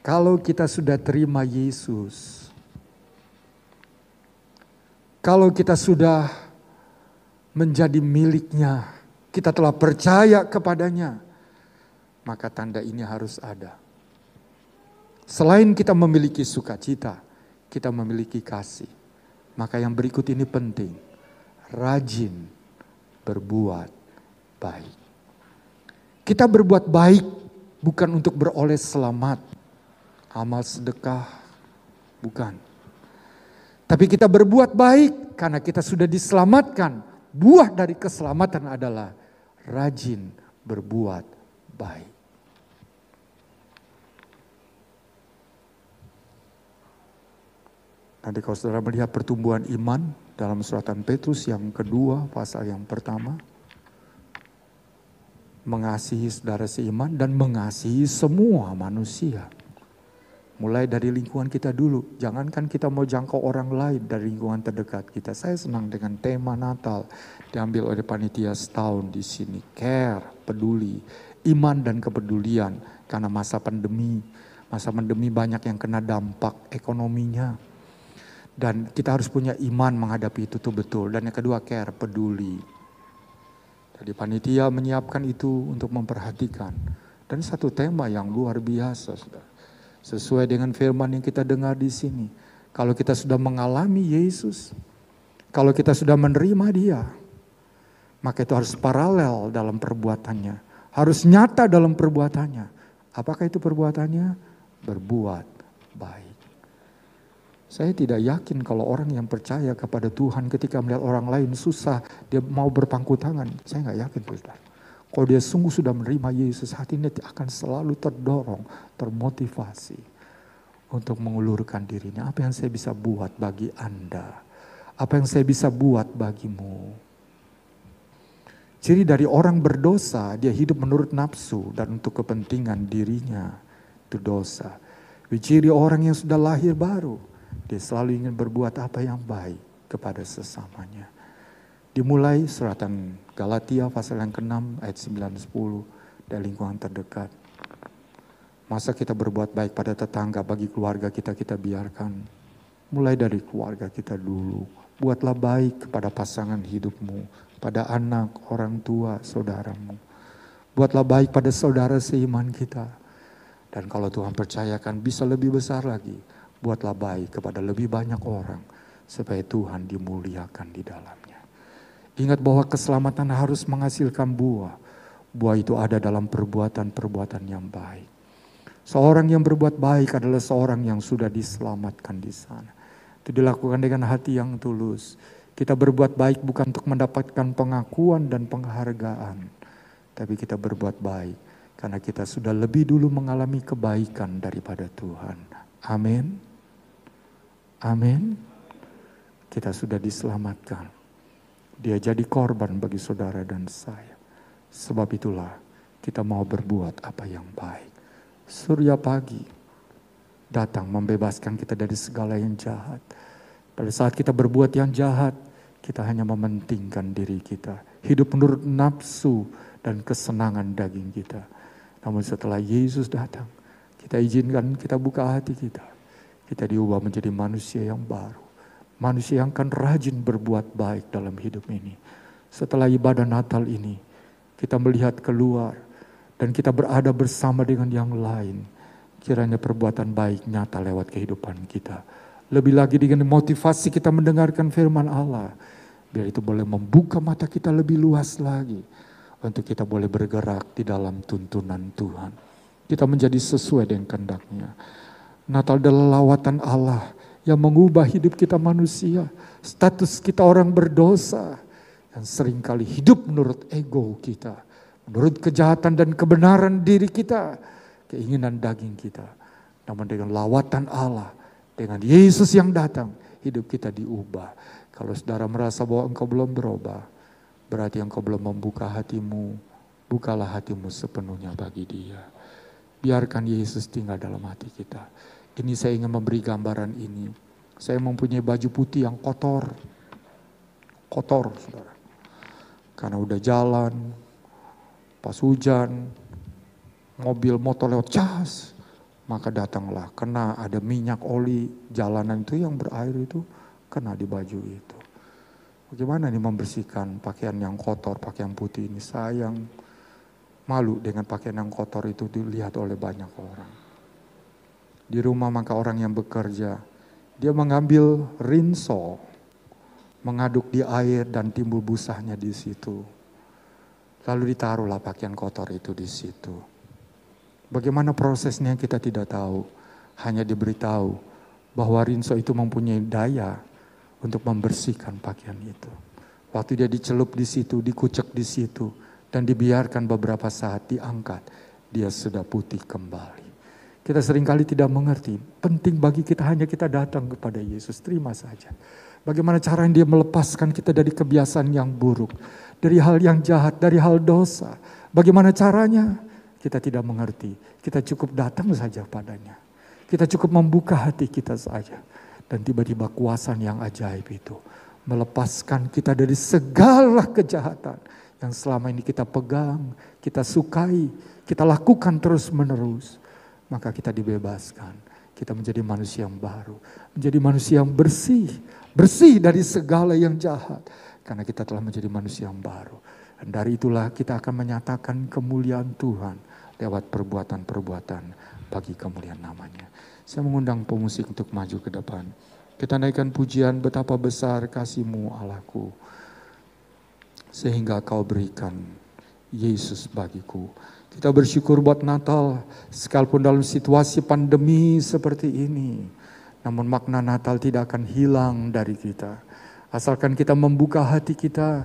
Kalau kita sudah terima Yesus, kalau kita sudah menjadi miliknya, kita telah percaya kepadanya, maka tanda ini harus ada. Selain kita memiliki sukacita, kita memiliki kasih. Maka yang berikut ini penting. Rajin berbuat baik. Kita berbuat baik bukan untuk beroleh selamat, amal sedekah, Bukan. Tapi kita berbuat baik karena kita sudah diselamatkan. Buah dari keselamatan adalah rajin berbuat baik. Nanti kalau saudara melihat pertumbuhan iman dalam suratan Petrus yang kedua, pasal yang pertama. Mengasihi saudara seiman dan mengasihi semua manusia. Mulai dari lingkungan kita dulu. Jangankan kita mau jangkau orang lain dari lingkungan terdekat kita. Saya senang dengan tema Natal diambil oleh panitia setahun di sini. Care, peduli, iman dan kepedulian. Karena masa pandemi banyak yang kena dampak ekonominya. Dan kita harus punya iman menghadapi itu tuh betul. Dan yang kedua care, peduli. Jadi panitia menyiapkan itu untuk memperhatikan. Dan satu tema yang luar biasa, saudara. Sesuai dengan firman yang kita dengar di sini. Kalau kita sudah mengalami Yesus, kalau kita sudah menerima Dia, maka itu harus paralel dalam perbuatannya. Harus nyata dalam perbuatannya. Apakah itu perbuatannya? Berbuat baik. Saya tidak yakin kalau orang yang percaya kepada Tuhan ketika melihat orang lain susah, dia mau berpangku tangan. Saya nggak yakin, saudara. Kalau dia sungguh sudah menerima Yesus, hatinya akan selalu terdorong, termotivasi untuk mengulurkan dirinya. Apa yang saya bisa buat bagi Anda? Apa yang saya bisa buat bagimu? Ciri dari orang berdosa, dia hidup menurut nafsu dan untuk kepentingan dirinya. Itu dosa. Ciri orang yang sudah lahir baru, dia selalu ingin berbuat apa yang baik kepada sesamanya. Dimulai suratan Galatia pasal yang ke-6 ayat 9-10 dari lingkungan terdekat. Masa kita berbuat baik pada tetangga, bagi keluarga kita biarkan. Mulai dari keluarga kita dulu. Buatlah baik kepada pasangan hidupmu, pada anak, orang tua, saudaramu. Buatlah baik pada saudara seiman kita. Dan kalau Tuhan percayakan bisa lebih besar lagi, buatlah baik kepada lebih banyak orang supaya Tuhan dimuliakan di dalamnya. Ingat bahwa keselamatan harus menghasilkan buah. Buah itu ada dalam perbuatan-perbuatan yang baik. Seorang yang berbuat baik adalah seorang yang sudah diselamatkan di sana. Itu dilakukan dengan hati yang tulus. Kita berbuat baik bukan untuk mendapatkan pengakuan dan penghargaan. Tapi kita berbuat baik karena kita sudah lebih dulu mengalami kebaikan daripada Tuhan. Amin. Amin. Kita sudah diselamatkan. Dia jadi korban bagi saudara dan saya. Sebab itulah kita mau berbuat apa yang baik. Surya pagi datang membebaskan kita dari segala yang jahat. Pada saat kita berbuat yang jahat, kita hanya mementingkan diri kita. Hidup menurut nafsu dan kesenangan daging kita. Namun setelah Yesus datang, kita izinkan, kita buka hati kita. Kita diubah menjadi manusia yang baru. Manusia yang akan rajin berbuat baik dalam hidup ini. Setelah ibadah Natal ini, kita melihat keluar dan kita berada bersama dengan yang lain. Kiranya perbuatan baik nyata lewat kehidupan kita. Lebih lagi dengan motivasi kita mendengarkan firman Allah. Biar itu boleh membuka mata kita lebih luas lagi. Untuk kita boleh bergerak di dalam tuntunan Tuhan. Kita menjadi sesuai dengan kehendaknya. Natal adalah lawatan Allah yang mengubah hidup kita manusia. Status kita orang berdosa. Yang seringkali hidup menurut ego kita. Menurut kejahatan dan kebenaran diri kita. Keinginan daging kita. Namun dengan lawatan Allah. Dengan Yesus yang datang. Hidup kita diubah. Kalau saudara merasa bahwa engkau belum berubah. Berarti engkau belum membuka hatimu. Bukalah hatimu sepenuhnya bagi Dia. Biarkan Yesus tinggal dalam hati kita. Ini saya ingin memberi gambaran ini. Saya mempunyai baju putih yang kotor. Kotor, saudara. Karena udah jalan, pas hujan, mobil motor lewat cas. Maka datanglah, kena ada minyak oli jalanan itu yang berair itu, kena di baju itu. Bagaimana nih membersihkan pakaian yang kotor, pakaian putih ini? Sayang, malu dengan pakaian yang kotor itu dilihat oleh banyak orang. Di rumah maka orang yang bekerja, dia mengambil rinso, mengaduk di air dan timbul busanya di situ. Lalu ditaruhlah pakaian kotor itu di situ. Bagaimana prosesnya kita tidak tahu, hanya diberitahu bahwa rinso itu mempunyai daya untuk membersihkan pakaian itu. Waktu dia dicelup di situ, dikucek di situ, dan dibiarkan beberapa saat diangkat, dia sudah putih kembali. Kita seringkali tidak mengerti, penting bagi kita hanya kita datang kepada Yesus, terima saja. Bagaimana caranya dia melepaskan kita dari kebiasaan yang buruk, dari hal yang jahat, dari hal dosa. Bagaimana caranya? Kita tidak mengerti, kita cukup datang saja padanya. Kita cukup membuka hati kita saja. Dan tiba-tiba kuasa yang ajaib itu melepaskan kita dari segala kejahatan yang selama ini kita pegang, kita sukai, kita lakukan terus menerus. Maka kita dibebaskan, kita menjadi manusia yang baru, menjadi manusia yang bersih, bersih dari segala yang jahat. Karena kita telah menjadi manusia yang baru. Dan dari itulah kita akan menyatakan kemuliaan Tuhan lewat perbuatan-perbuatan bagi kemuliaan namanya. Saya mengundang pemusik untuk maju ke depan. Kita naikkan pujian betapa besar kasih-Mu Allahku, sehingga Kau berikan Yesus bagiku. Kita bersyukur buat Natal, sekalipun dalam situasi pandemi seperti ini. Namun makna Natal tidak akan hilang dari kita. Asalkan kita membuka hati kita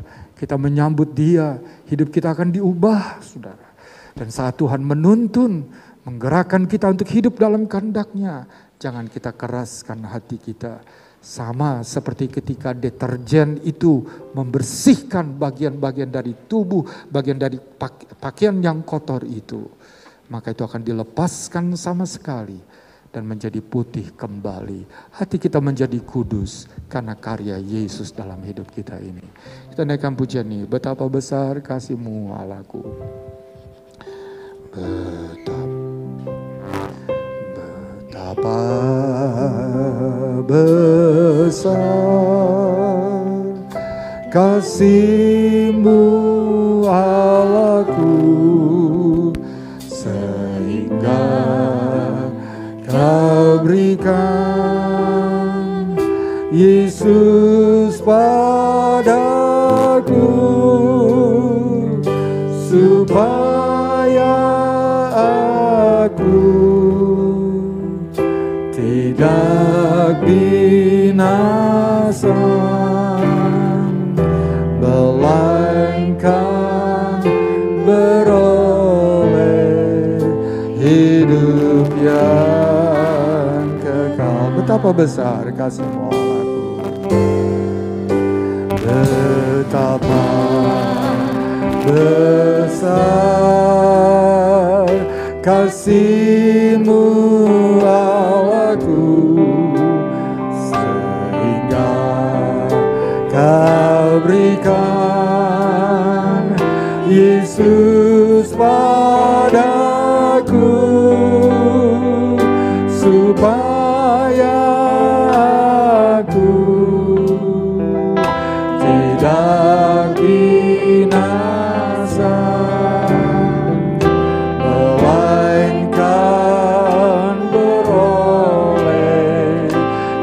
menyambut Dia, hidup kita akan diubah, saudara. Dan saat Tuhan menuntun, menggerakkan kita untuk hidup dalam kehendak-Nya, jangan kita keraskan hati kita. Sama seperti ketika deterjen itu membersihkan bagian-bagian dari tubuh, bagian dari pakaian yang kotor itu. Maka itu akan dilepaskan sama sekali dan menjadi putih kembali. Hati kita menjadi kudus karena karya Yesus dalam hidup kita ini. Kita naikkan pujian ini, betapa besar kasih-Mu Allahku. Betapa besar kasih-Mu Allahku, sehingga Kau berikan Yesus padaku, supaya aku tidak binasa, melainkan beroleh hidup yang kekal. Betapa besar kasih-Mu Allahku, betapa besar kasih-Mu Allahku, sehingga Kau berikan Yesus padaku, supaya aku tidak binasa, melainkan beroleh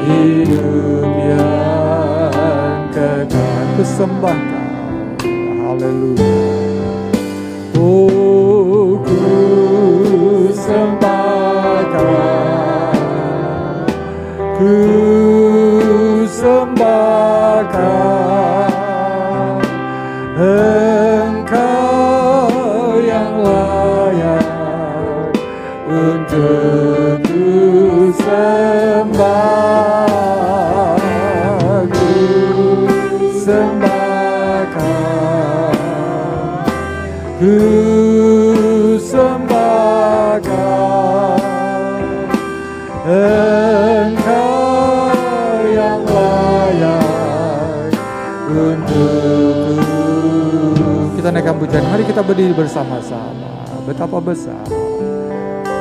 hidup yang kekal. Kusembah Kau, haleluya. Oh, kusembahkan, kusembahkan Engkau yang layak untuk kusembah. Kusembahkan, kusembahkan Engkau yang layak untuk. Kita naikkan pujian, mari kita berdiri bersama-sama. Betapa besar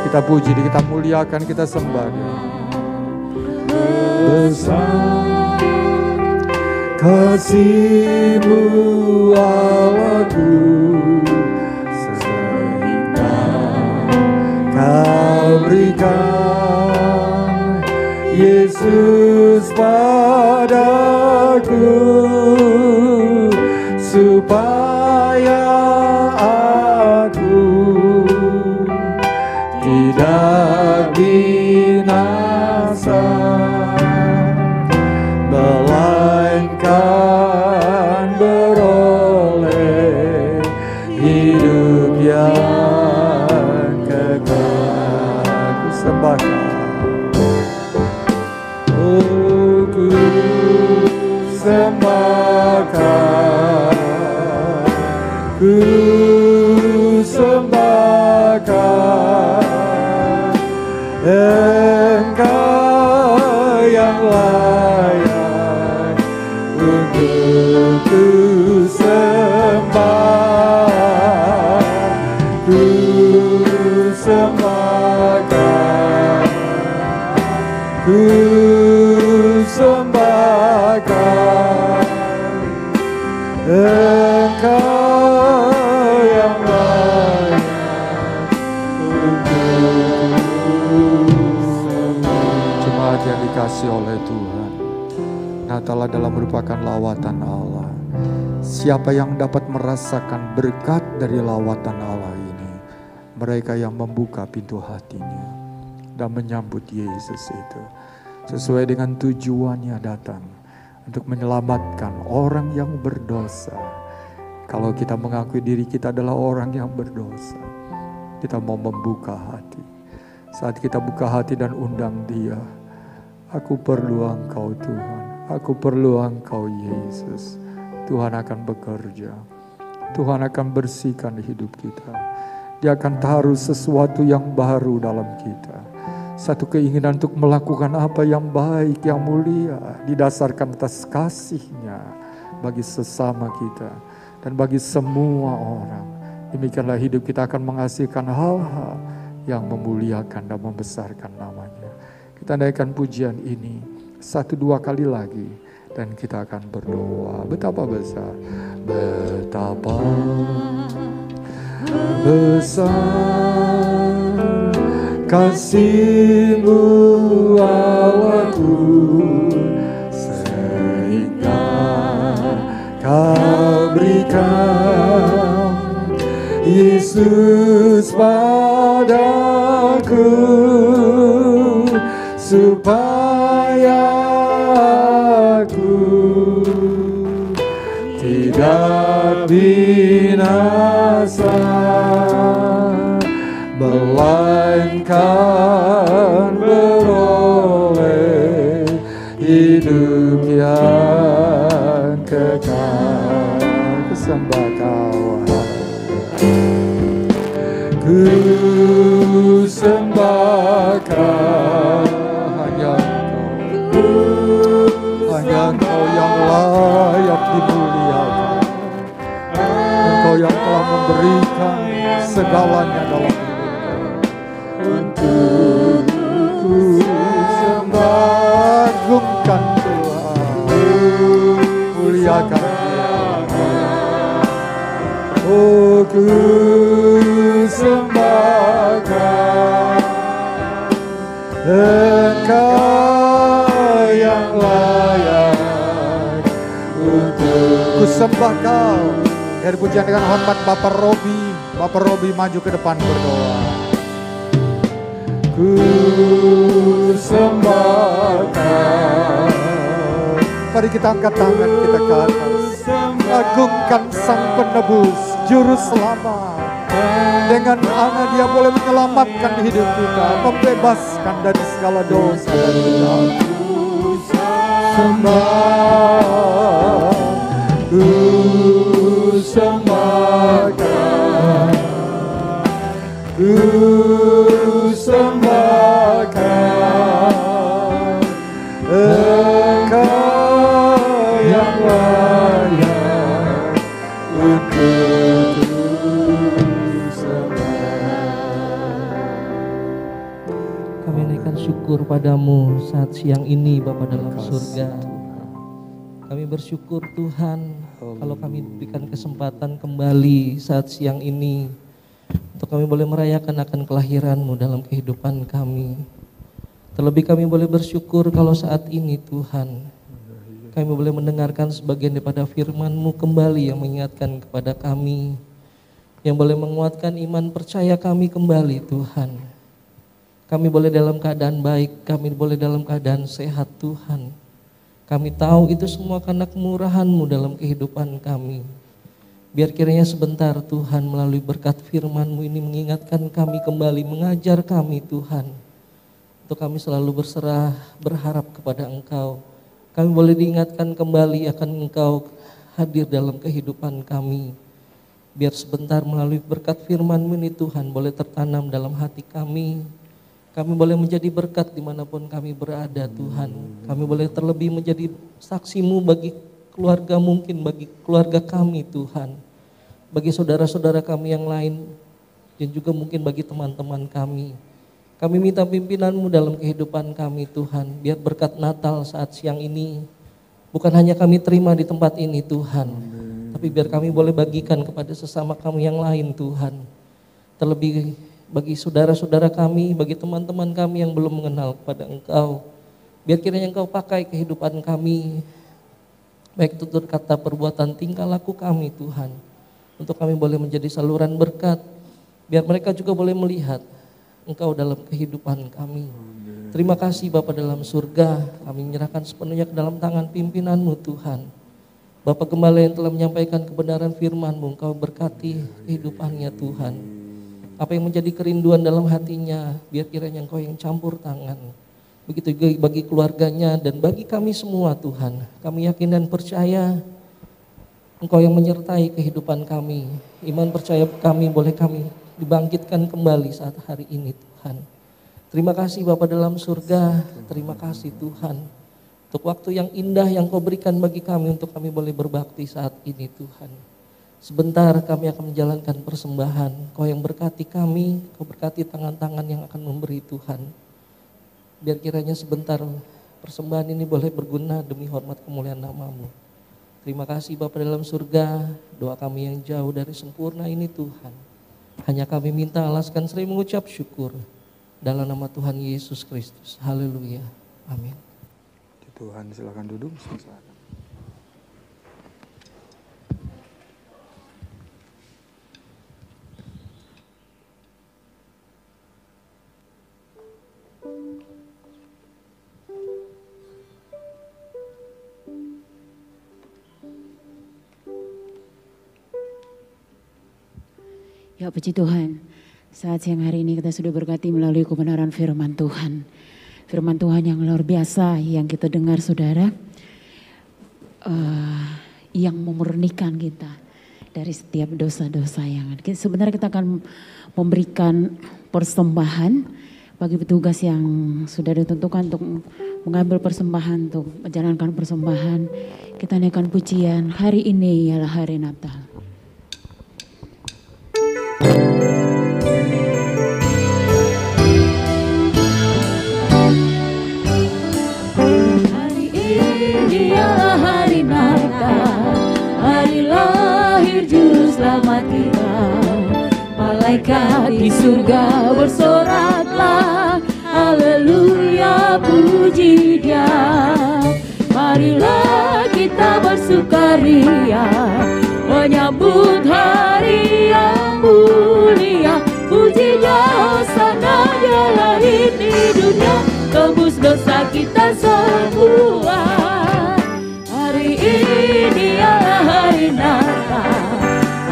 kita puji, kita muliakan, kita sembah Dia. Besar kasih-Mu Allahku, sehingga Kau berikan Yesus padaku, supaya aku tidak binasa, yang kekal. Ku sembah Kau, oh ku sembah Kau, ku sembah Kau, Engkau yang layak untuk ku sembah, ku sembah Kau, ku sembah Kau, Engkau yang layak untuk sembah. Jemaat yang dikasihi oleh Tuhan, Natal adalah merupakan lawatan Allah. Siapa yang dapat merasakan berkat dari lawatan Allah ini? Mereka yang membuka pintu hatinya dan menyambut Yesus itu. Sesuai dengan tujuannya datang untuk menyelamatkan orang yang berdosa. Kalau kita mengakui diri kita adalah orang yang berdosa, kita mau membuka hati. Saat kita buka hati dan undang Dia, aku perlu Engkau Tuhan, aku perlu Engkau Yesus. Tuhan akan bekerja, Tuhan akan bersihkan hidup kita. Dia akan taruh sesuatu yang baru dalam kita. Satu keinginan untuk melakukan apa yang baik, yang mulia, didasarkan atas kasih-Nya bagi sesama kita dan bagi semua orang. Demikianlah hidup kita akan menghasilkan hal-hal yang memuliakan dan membesarkan nama-Nya. Kita naikkan pujian ini 1-2 kali lagi dan kita akan berdoa. Betapa besar, betapa besar kasih-Mu Allahku, sehingga Kau berikan Yesus padaku, supaya aku tidak binasa, melainkan beroleh hidup yang kekal. Ku sembah Kau, ku sembah Kau, hanya Engkau yang layak dimuliakan. Engkau yang telah memberikan segalanya dalam hidup. Untuk ku sembah, agungkan Tuhan, muliakan Dia. Oh, ku sembah Kau, Engkau yang layak untuk ku sembah Kau. Dari pujian dengan hormat Bapak Robi maju ke depan berdoa. Ku sembah Kau. Mari kita angkat tangan kita ke atas. Agungkan Sang Penebus, Juru Selamat. Dengan anak Dia boleh menyelamatkan hidup kita, membebaskan dari segala dosa dan dosa. Sembah, ku sembah Kau, ku sembah Kau, Engkau yang layak untuk syukur padamu saat siang ini Bapa dalam surga. Kami bersyukur Tuhan kalau kami diberikan kesempatan kembali saat siang ini untuk kami boleh merayakan akan kelahiran-Mu dalam kehidupan kami. Terlebih kami boleh bersyukur kalau saat ini Tuhan kami boleh mendengarkan sebagian daripada firman-Mu kembali yang mengingatkan kepada kami, yang boleh menguatkan iman percaya kami kembali Tuhan. Kami boleh dalam keadaan baik, kami boleh dalam keadaan sehat Tuhan. Kami tahu itu semua karena kemurahan-Mu dalam kehidupan kami. Biar kiranya sebentar Tuhan melalui berkat firman-Mu ini mengingatkan kami kembali, mengajar kami Tuhan. Untuk kami selalu berserah, berharap kepada Engkau. Kami boleh diingatkan kembali akan Engkau hadir dalam kehidupan kami. Biar sebentar melalui berkat firman-Mu ini Tuhan boleh tertanam dalam hati kami. Kami boleh menjadi berkat dimanapun kami berada Tuhan. Kami boleh terlebih menjadi saksi-Mu bagi keluarga, mungkin bagi keluarga kami Tuhan, bagi saudara-saudara kami yang lain, dan juga mungkin bagi teman-teman kami. Kami minta pimpinan-Mu dalam kehidupan kami Tuhan, biar berkat Natal saat siang ini bukan hanya kami terima di tempat ini Tuhan, tapi biar kami boleh bagikan kepada sesama kami yang lain Tuhan. Terlebih bagi saudara-saudara kami, bagi teman-teman kami yang belum mengenal kepada Engkau, biar kiranya Engkau pakai kehidupan kami, baik tutur kata, perbuatan, tingkah laku kami Tuhan, untuk kami boleh menjadi saluran berkat, biar mereka juga boleh melihat Engkau dalam kehidupan kami. Terima kasih Bapa dalam surga, kami menyerahkan sepenuhnya ke dalam tangan pimpinan-Mu Tuhan. Bapa Gembala yang telah menyampaikan kebenaran firman-Mu, Engkau berkati kehidupannya Tuhan. Apa yang menjadi kerinduan dalam hatinya, biar kiranya Engkau yang campur tangan. Begitu juga bagi keluarganya dan bagi kami semua Tuhan. Kami yakin dan percaya Engkau yang menyertai kehidupan kami. Iman percaya kami boleh kami dibangkitkan kembali saat hari ini Tuhan. Terima kasih Bapa dalam surga. Terima kasih Tuhan untuk waktu yang indah yang Kau berikan bagi kami untuk kami boleh berbakti saat ini Tuhan. Sebentar kami akan menjalankan persembahan. Kau yang berkati kami, Kau berkati tangan-tangan yang akan memberi Tuhan. Biar kiranya sebentar persembahan ini boleh berguna demi hormat kemuliaan nama-Mu. Terima kasih Bapa dalam surga, doa kami yang jauh dari sempurna ini Tuhan. Hanya kami minta alaskan sering mengucap syukur. Dalam nama Tuhan Yesus Kristus. Haleluya. Amin. Tuhan, silakan duduk. Silakan. Ya puji Tuhan, saat siang hari ini kita sudah berkati melalui kebenaran firman Tuhan. Firman Tuhan yang luar biasa yang kita dengar saudara, yang memurnikan kita dari setiap dosa-dosa yang ada. Sebenarnya kita akan memberikan persembahan bagi petugas yang sudah ditentukan untuk mengambil persembahan, untuk menjalankan persembahan. Kita naikkan pujian, hari ini ialah hari Natal. Hari ini ialah hari Natal, hari lahir juru selamat kita. Malaikat di surga bersoraklah, haleluya puji Dia. Marilah kita bersukaria, menyambut hari yang mulia. Puji Dia, hosana Dia lahir di dunia, tebus dosa kita semua. Hari ini adalah hari Natal,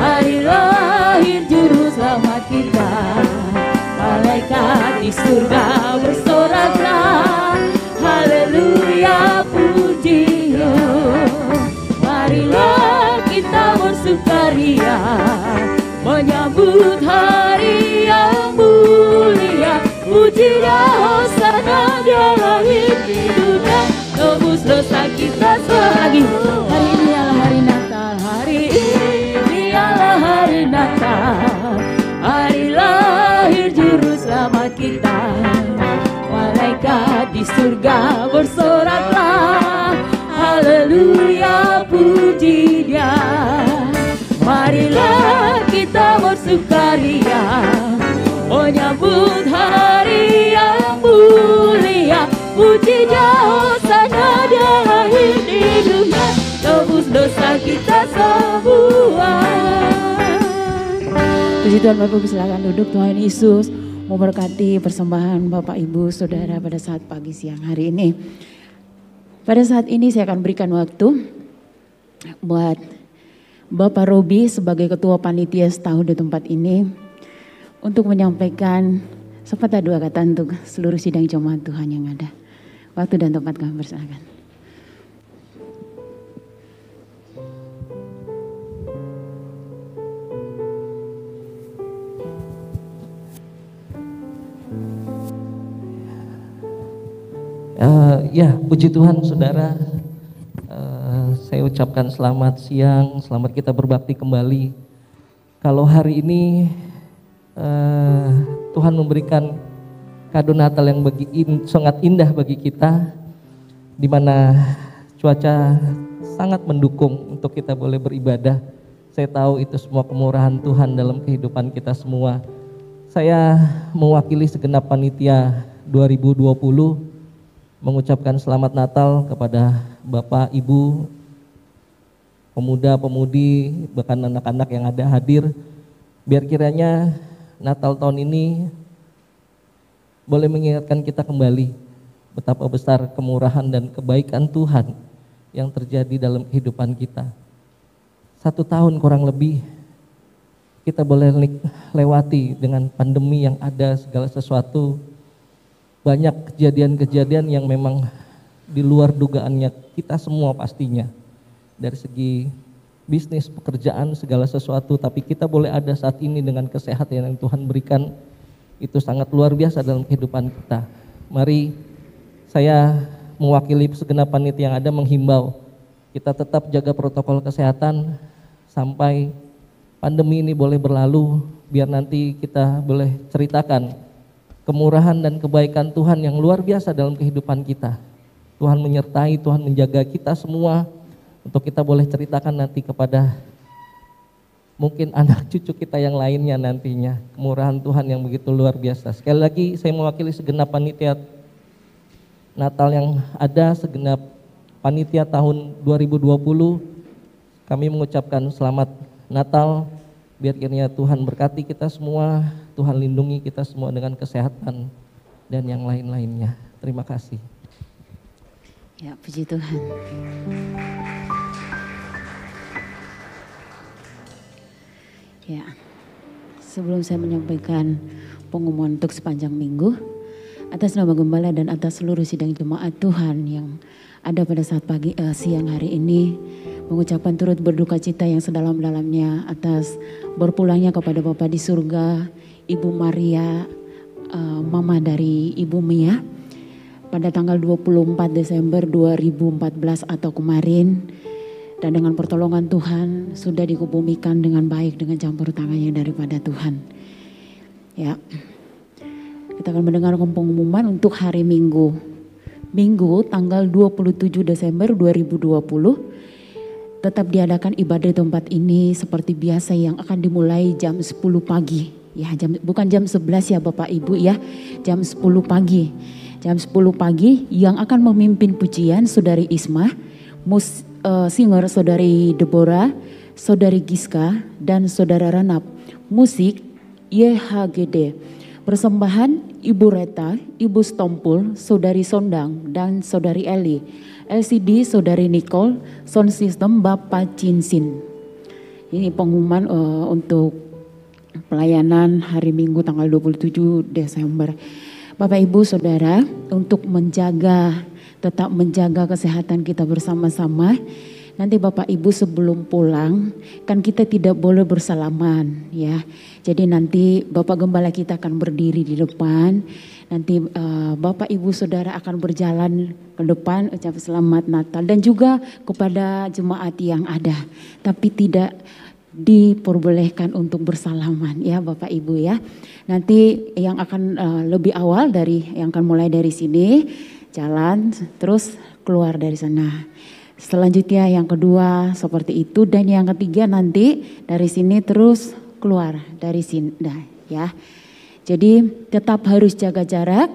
hari lahir juru selamat kita. Malaikat di surga bersoraklah, haleluya puji Dia. Marilah kita bersukaria, menyambut hari yang mulia. Puji Dia, hosana Dia lahir di dunia, tebus dosa kita selagi. Hari ini adalah hari Natal, hari ini adalah hari Natal, hari lahir juru selamat kita. Malaikat di surga bersoraklah, haleluya puji Dia. Marilah kita bersukaria, menyambut hari yang mulia. Puji Dia, hosana Dia lahir di dunia, tebus dosa kita semua. Puji Tuhan, Bapak Ibu silakan duduk. Tuhan Yesus memberkati persembahan Bapak Ibu Saudara pada saat pagi siang hari ini. Pada saat ini saya akan berikan waktu buat Bapak Robi sebagai Ketua Panitia setahun di tempat ini untuk menyampaikan sepatah dua kata untuk seluruh sidang jemaat Tuhan yang ada. Waktu dan tempat kami persilakan. Ya, puji Tuhan saudara, saya ucapkan selamat siang, selamat kita berbakti kembali. Kalau hari ini Tuhan memberikan kado Natal yang sangat indah bagi kita, di mana cuaca sangat mendukung untuk kita boleh beribadah. Saya tahu itu semua kemurahan Tuhan dalam kehidupan kita semua. Saya mewakili segenap panitia 2020 mengucapkan selamat Natal kepada Bapak, Ibu, pemuda-pemudi, bahkan anak-anak yang ada hadir. Biar kiranya Natal tahun ini boleh mengingatkan kita kembali betapa besar kemurahan dan kebaikan Tuhan yang terjadi dalam kehidupan kita. 1 tahun kurang lebih kita boleh lewati dengan pandemi yang ada, segala sesuatu. Banyak kejadian-kejadian yang memang di luar dugaannya kita semua pastinya. Dari segi bisnis, pekerjaan, segala sesuatu. Tapi kita boleh ada saat ini dengan kesehatan yang Tuhan berikan. Itu sangat luar biasa dalam kehidupan kita. Mari saya mewakili segenap panitia yang ada menghimbau. Kita tetap jaga protokol kesehatan sampai pandemi ini boleh berlalu. Biar nanti kita boleh ceritakan kemurahan dan kebaikan Tuhan yang luar biasa dalam kehidupan kita. Tuhan menyertai, Tuhan menjaga kita semua untuk kita boleh ceritakan nanti kepada mungkin anak cucu kita yang lainnya nantinya. Kemurahan Tuhan yang begitu luar biasa. Sekali lagi saya mewakili segenap panitia Natal yang ada, segenap panitia tahun 2020. Kami mengucapkan selamat Natal. Biar kiranya Tuhan berkati kita semua, Tuhan lindungi kita semua dengan kesehatan dan yang lain-lainnya. Terima kasih. Ya, puji Tuhan. Ya, sebelum saya menyampaikan pengumuman untuk sepanjang minggu, atas nama Gembala dan atas seluruh sidang jemaat Tuhan yang ada pada saat siang hari ini, mengucapkan turut berduka cita yang sedalam-dalamnya atas berpulangnya kepada Bapa di surga, Ibu Maria, mama dari Ibu Mia, pada tanggal 24 Desember 2014 atau kemarin. Dan dengan pertolongan Tuhan sudah dikebumikan dengan baik dengan campur tangannya daripada Tuhan. Ya, kita akan mendengarkan pengumuman untuk hari Minggu. Minggu tanggal 27 Desember 2020. Tetap diadakan ibadah di tempat ini seperti biasa yang akan dimulai jam 10 pagi. Ya, bukan jam 11 ya Bapak Ibu ya, jam 10 pagi. Jam 10 pagi yang akan memimpin pujian Saudari Isma, singer Saudari Deborah, Saudari Giska, dan Saudara Ranap. Musik YHGD. Persembahan Ibu Reta, Ibu Stompul, Saudari Sondang, dan Saudari Eli. LCD Saudari Nicole, sound system Bapak Cinsin. Ini pengumuman untuk pelayanan hari Minggu tanggal 27 Desember. Bapak Ibu Saudara, untuk tetap menjaga kesehatan kita bersama-sama. Nanti Bapak Ibu sebelum pulang kan kita tidak boleh bersalaman ya. Jadi nanti Bapak Gembala kita akan berdiri di depan. Nanti Bapak Ibu Saudara akan berjalan ke depan ucap selamat Natal dan juga kepada jemaat yang ada. Tapi tidak diperbolehkan untuk bersalaman ya Bapak Ibu ya. Nanti yang akan lebih awal yang akan mulai dari sini jalan terus keluar dari sana. Selanjutnya yang kedua seperti itu dan yang ketiga nanti dari sini terus keluar dari sini ya. Jadi tetap harus jaga jarak,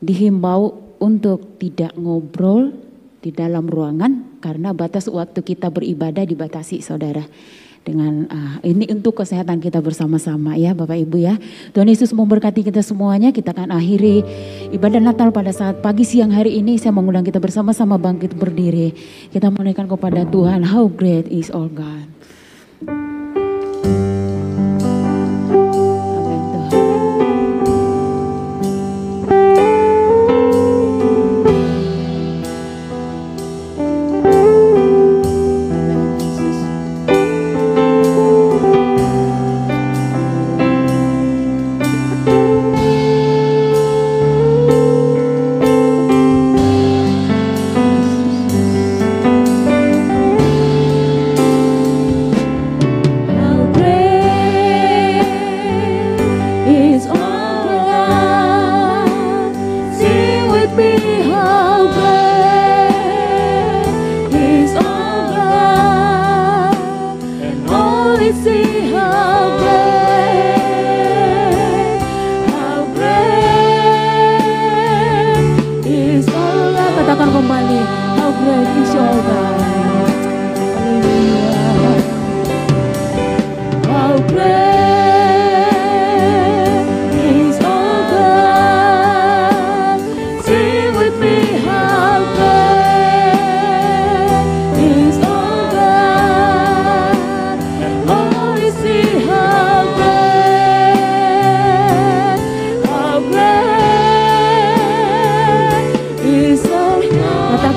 dihimbau untuk tidak ngobrol di dalam ruangan karena batas waktu kita beribadah dibatasi saudara. dengan ini untuk kesehatan kita bersama-sama ya Bapak Ibu ya. Tuhan Yesus memberkati kita semuanya. Kita akan akhiri ibadah Natal pada saat pagi siang hari ini. Saya mengundang kita bersama-sama bangkit berdiri. Kita menaikkan kepada Tuhan, how great is our God. Amin Tuhan.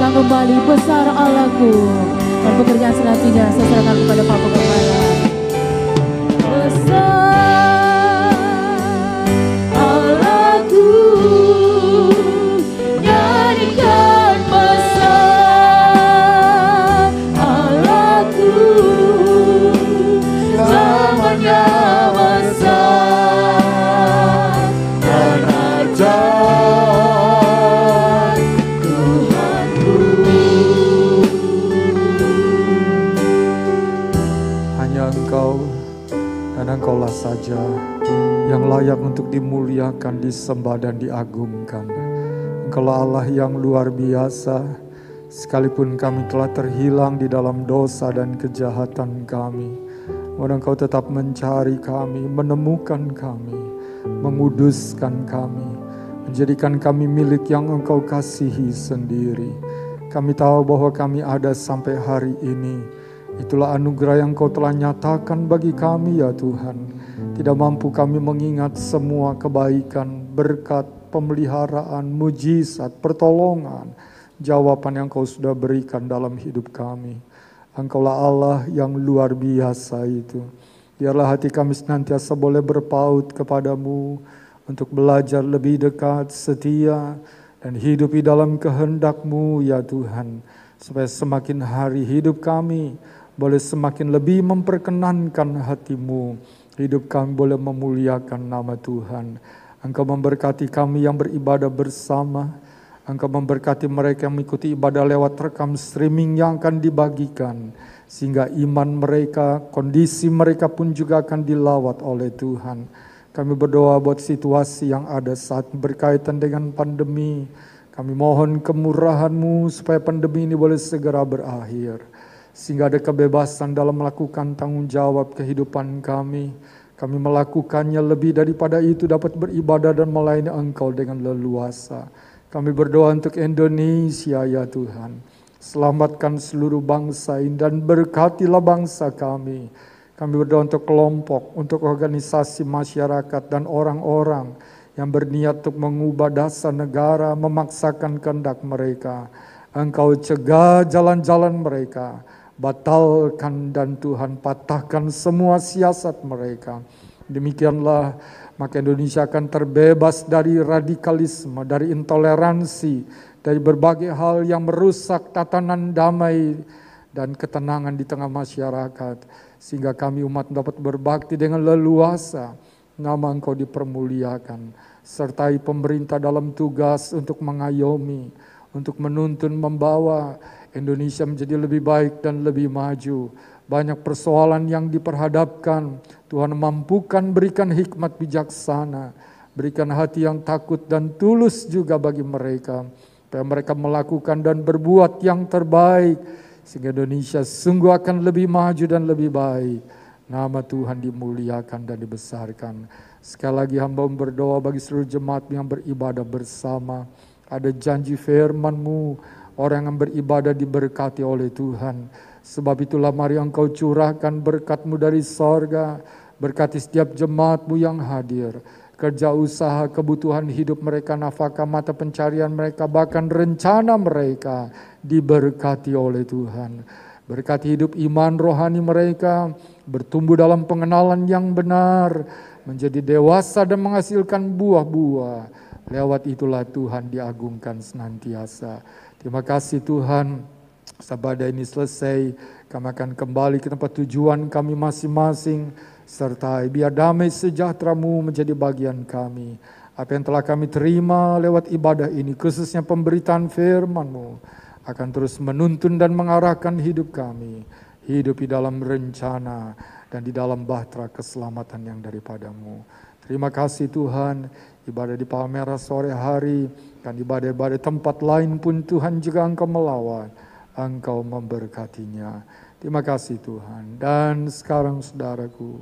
Kembali besar Allahku, dan pekerjaan selanjutnya saya serahkan kepada Pak Gembala. Besar Allahku, nyanyikan besar Allahku, namanya besar dan ajaib. Engkau dan Engkaulah saja yang layak untuk dimuliakan, disembah dan diagungkan. Engkaulah Allah yang luar biasa, sekalipun kami telah terhilang di dalam dosa dan kejahatan kami. Engkau tetap mencari kami, menemukan kami, menguduskan kami, menjadikan kami milik yang Engkau kasihi sendiri. Kami tahu bahwa kami ada sampai hari ini. Itulah anugerah yang Kau telah nyatakan bagi kami ya Tuhan. Tidak mampu kami mengingat semua kebaikan, berkat, pemeliharaan, mujizat, pertolongan, jawaban yang Kau sudah berikan dalam hidup kami. Engkaulah Allah yang luar biasa itu. Biarlah hati kami senantiasa boleh berpaut kepadamu untuk belajar lebih dekat, setia, dan hidup di dalam kehendak-Mu ya Tuhan. Supaya semakin hari hidup kami boleh semakin lebih memperkenankan hati-Mu. Hidup kami boleh memuliakan nama Tuhan. Engkau memberkati kami yang beribadah bersama. Engkau memberkati mereka yang mengikuti ibadah lewat rekam streaming yang akan dibagikan. Sehingga iman mereka, kondisi mereka pun juga akan dilawat oleh Tuhan. Kami berdoa buat situasi yang ada saat berkaitan dengan pandemi. Kami mohon kemurahan-Mu supaya pandemi ini boleh segera berakhir. Sehingga ada kebebasan dalam melakukan tanggung jawab kehidupan kami. Kami melakukannya lebih daripada itu, dapat beribadah dan melayani Engkau dengan leluasa. Kami berdoa untuk Indonesia ya Tuhan. Selamatkan seluruh bangsa ini dan berkatilah bangsa kami. Kami berdoa untuk kelompok, untuk organisasi masyarakat dan orang-orang yang berniat untuk mengubah dasar negara, memaksakan kehendak mereka. Engkau cegah jalan-jalan mereka. Batalkan dan Tuhan patahkan semua siasat mereka. Demikianlah maka Indonesia akan terbebas dari radikalisme, dari intoleransi, dari berbagai hal yang merusak tatanan damai dan ketenangan di tengah masyarakat. Sehingga kami umat dapat berbakti dengan leluasa, nama Engkau dipermuliakan. Sertai pemerintah dalam tugas untuk mengayomi, untuk menuntun, membawa Indonesia menjadi lebih baik dan lebih maju. Banyak persoalan yang diperhadapkan. Tuhan mampukan, berikan hikmat bijaksana. Berikan hati yang takut dan tulus juga bagi mereka. Supaya mereka melakukan dan berbuat yang terbaik. Sehingga Indonesia sungguh akan lebih maju dan lebih baik. Nama Tuhan dimuliakan dan dibesarkan. Sekali lagi hamba berdoa bagi seluruh jemaat yang beribadah bersama. Ada janji firman-Mu, orang yang beribadah diberkati oleh Tuhan. Sebab itulah mari Engkau curahkan berkat-Mu dari sorga. Berkati setiap jemaat-Mu yang hadir. Kerja usaha, kebutuhan hidup mereka, nafkah, mata pencarian mereka, bahkan rencana mereka diberkati oleh Tuhan. Berkati hidup iman rohani mereka, bertumbuh dalam pengenalan yang benar, menjadi dewasa dan menghasilkan buah-buah. Lewat itulah Tuhan diagungkan senantiasa. Terima kasih Tuhan, sabada ini selesai, kami akan kembali ke tempat tujuan kami masing-masing, serta biar damai sejahtera-Mu menjadi bagian kami. Apa yang telah kami terima lewat ibadah ini, khususnya pemberitaan firman-Mu, akan terus menuntun dan mengarahkan hidup kami. Hidup di dalam rencana dan di dalam bahtera keselamatan yang daripada-Mu. Terima kasih Tuhan, ibadah di Palmera sore hari, dan ibadah-ibadah tempat lain pun Tuhan jika Engkau melawat, Engkau memberkatinya. Terima kasih Tuhan. Dan sekarang saudaraku,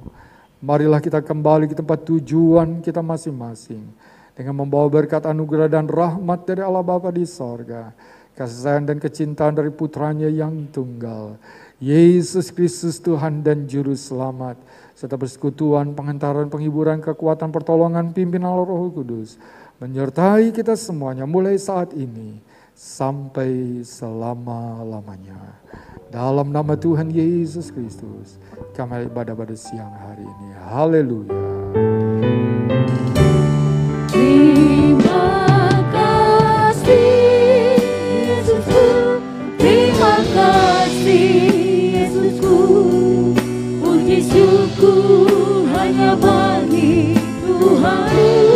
marilah kita kembali ke tempat tujuan kita masing-masing, dengan membawa berkat anugerah dan rahmat dari Allah Bapa di sorga, kasih sayang dan kecintaan dari putranya yang tunggal, Yesus Kristus Tuhan dan Juru Selamat, serta persekutuan, penghantaran, penghiburan, kekuatan, pertolongan, pimpinan Roh Kudus, menyertai kita semuanya mulai saat ini sampai selama-lamanya. Dalam nama Tuhan Yesus Kristus, kami ibadah pada siang hari ini. Haleluya. Terima kasih Yesusku, terima kasih Yesusku, puji syukur hanya bagi Tuhan.